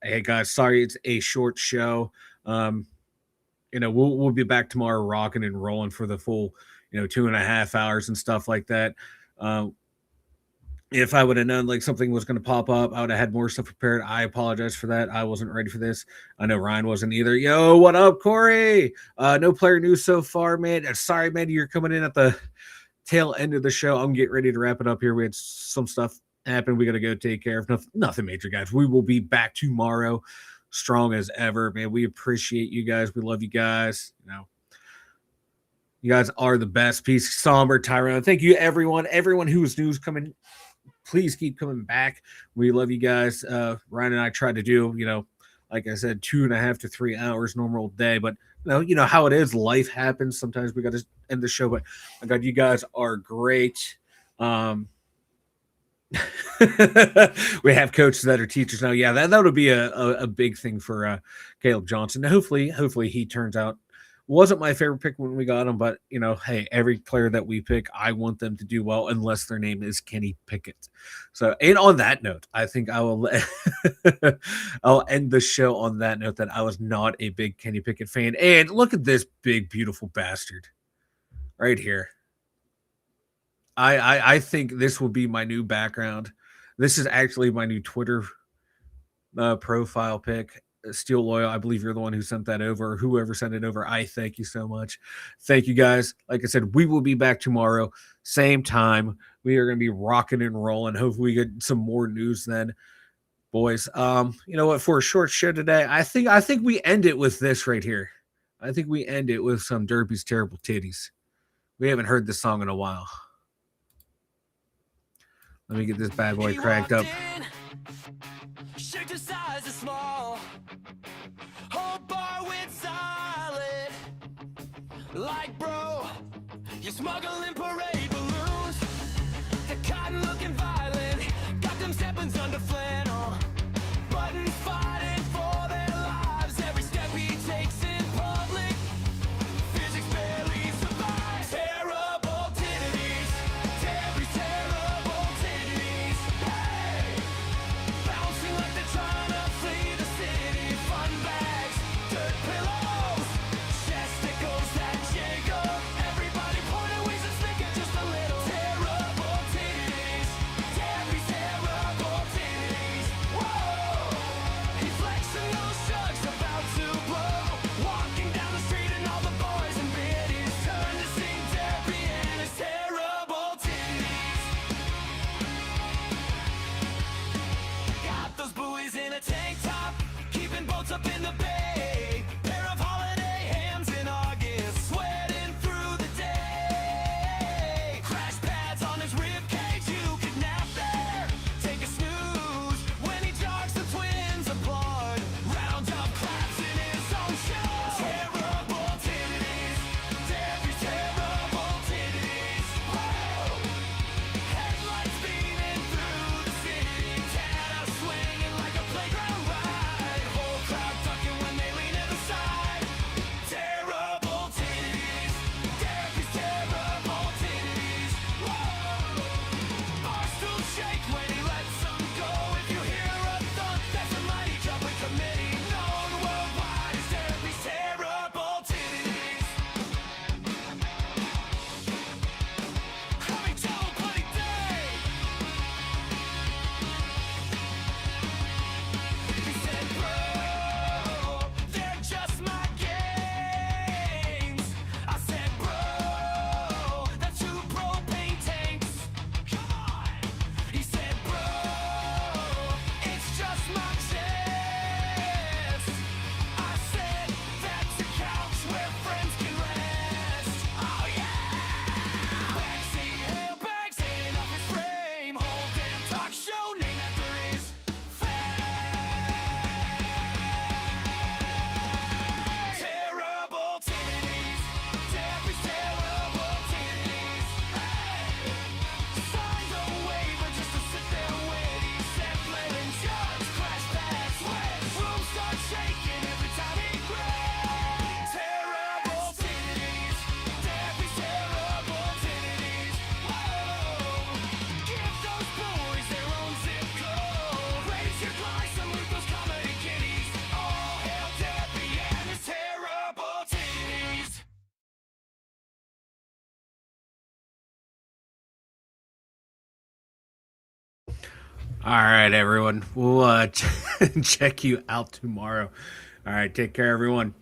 Hey guys, sorry it's a short show. We'll be back tomorrow, rocking and rolling for the full, 2.5 hours and stuff like that. If I would have known like something was going to pop up, I would have had more stuff prepared. I apologize for that. I wasn't ready for this. I know Ryan wasn't either. Yo, what up, Corey? No player news so far, man. Sorry, man, you're coming in at the tail end of the show. I'm getting ready to wrap it up here. We had some stuff happen. We got to go take care of. Nothing major, guys. We will be back tomorrow, strong as ever, man. We appreciate you guys. We love you guys. You guys are the best. Peace, Somber, Tyrone. Thank you, everyone who was news coming. Please keep coming back. We love you guys. Ryan and I tried to do, like I said, 2.5 to 3 hours normal day, but you know how it is. Life happens. Sometimes we got to end the show, but my God, you guys are great. We have coaches that are teachers now. Yeah, that would be a big thing for Caleb Johnson. Hopefully he turns out. Wasn't my favorite pick when we got him, but you know, hey, every player that we pick, I want them to do well, unless their name is Kenny Pickett. So, and on that note, I think I will I'll end the show on that note that I was not a big Kenny Pickett fan. And look at this big, beautiful bastard right here. I think this will be my new background. This is actually my new Twitter profile pic. Steel Loyal, I believe you're the one who sent that over. Whoever sent it over, I thank you so much. Thank you guys. Like I said, we will be back tomorrow, same time. We are going to be rocking and rolling. Hopefully, we get some more news then, boys. You know what? For a short show today, I think we end it with this right here. I think we end it with some Derpy's Terrible Titties. We haven't heard this song in a while. Let me get this bad boy cranked up. Shirt to size is small. Whole bar went silent. Like, bro, you're smuggling parade balloons. The cotton looking violent. Got them steppins under flannel. Buttons fighting for their lives. Every step he takes in public. Physics barely survives. Terrible titties. Every terrible titties. Hey! Bouncing like they're trying to flee the city. Fun bags, dirt pillows, chesticles that jiggle. Everybody point at ways and snicker just a little. Terrible titties, Terry's terrible titties. Whoa! He flexing those shucks about to blow. Walking down the street and all the boys and biddies turn to see Derpy and his terrible titties. Got those buoys in a tank top, keeping boats up in the bay. Pair of holiday hams in August, sweating through the day. Crash pads on his rib cage, you could nap there. Take a snooze when he jogs, the twins applaud. Round up claps in his own show. Terrible titties, Debbie's terrible titties. Whoa! Headlights beaming through the city, 10 out swinging like a playground ride. Whole crowd ducking when they lean to the side. Terrible titties, Debbie's terrible titties. Whoa! Barstools shake when he lets them go. If you hear a thud, that's a mighty jumping committee. Known worldwide as Debbie's terrible titties. Having Joe Bloody Day. He said, bro, they're just my games. I said, bro, that's two propane tanks. Come on. He said, bro, it's just my chest. I said, that's a couch where friends can rest. Oh yeah. Backseat airbags hanging off his frame. Whole damn talk show named after his terrible titties, Debbie's terrible titties. Hey! Signed a waiver just to sit there and wait. He said, flailing jugs, crash pads, sweat. Room starts shaking every time he grabs. Terrible titties, Debbie's terrible titties. Whoa! Give those boys their own zip code. Raise your glass and loot those comedy kitties. All hail Debbie and his terrible titties. All right, everyone. We'll check you out tomorrow. All right, take care, everyone.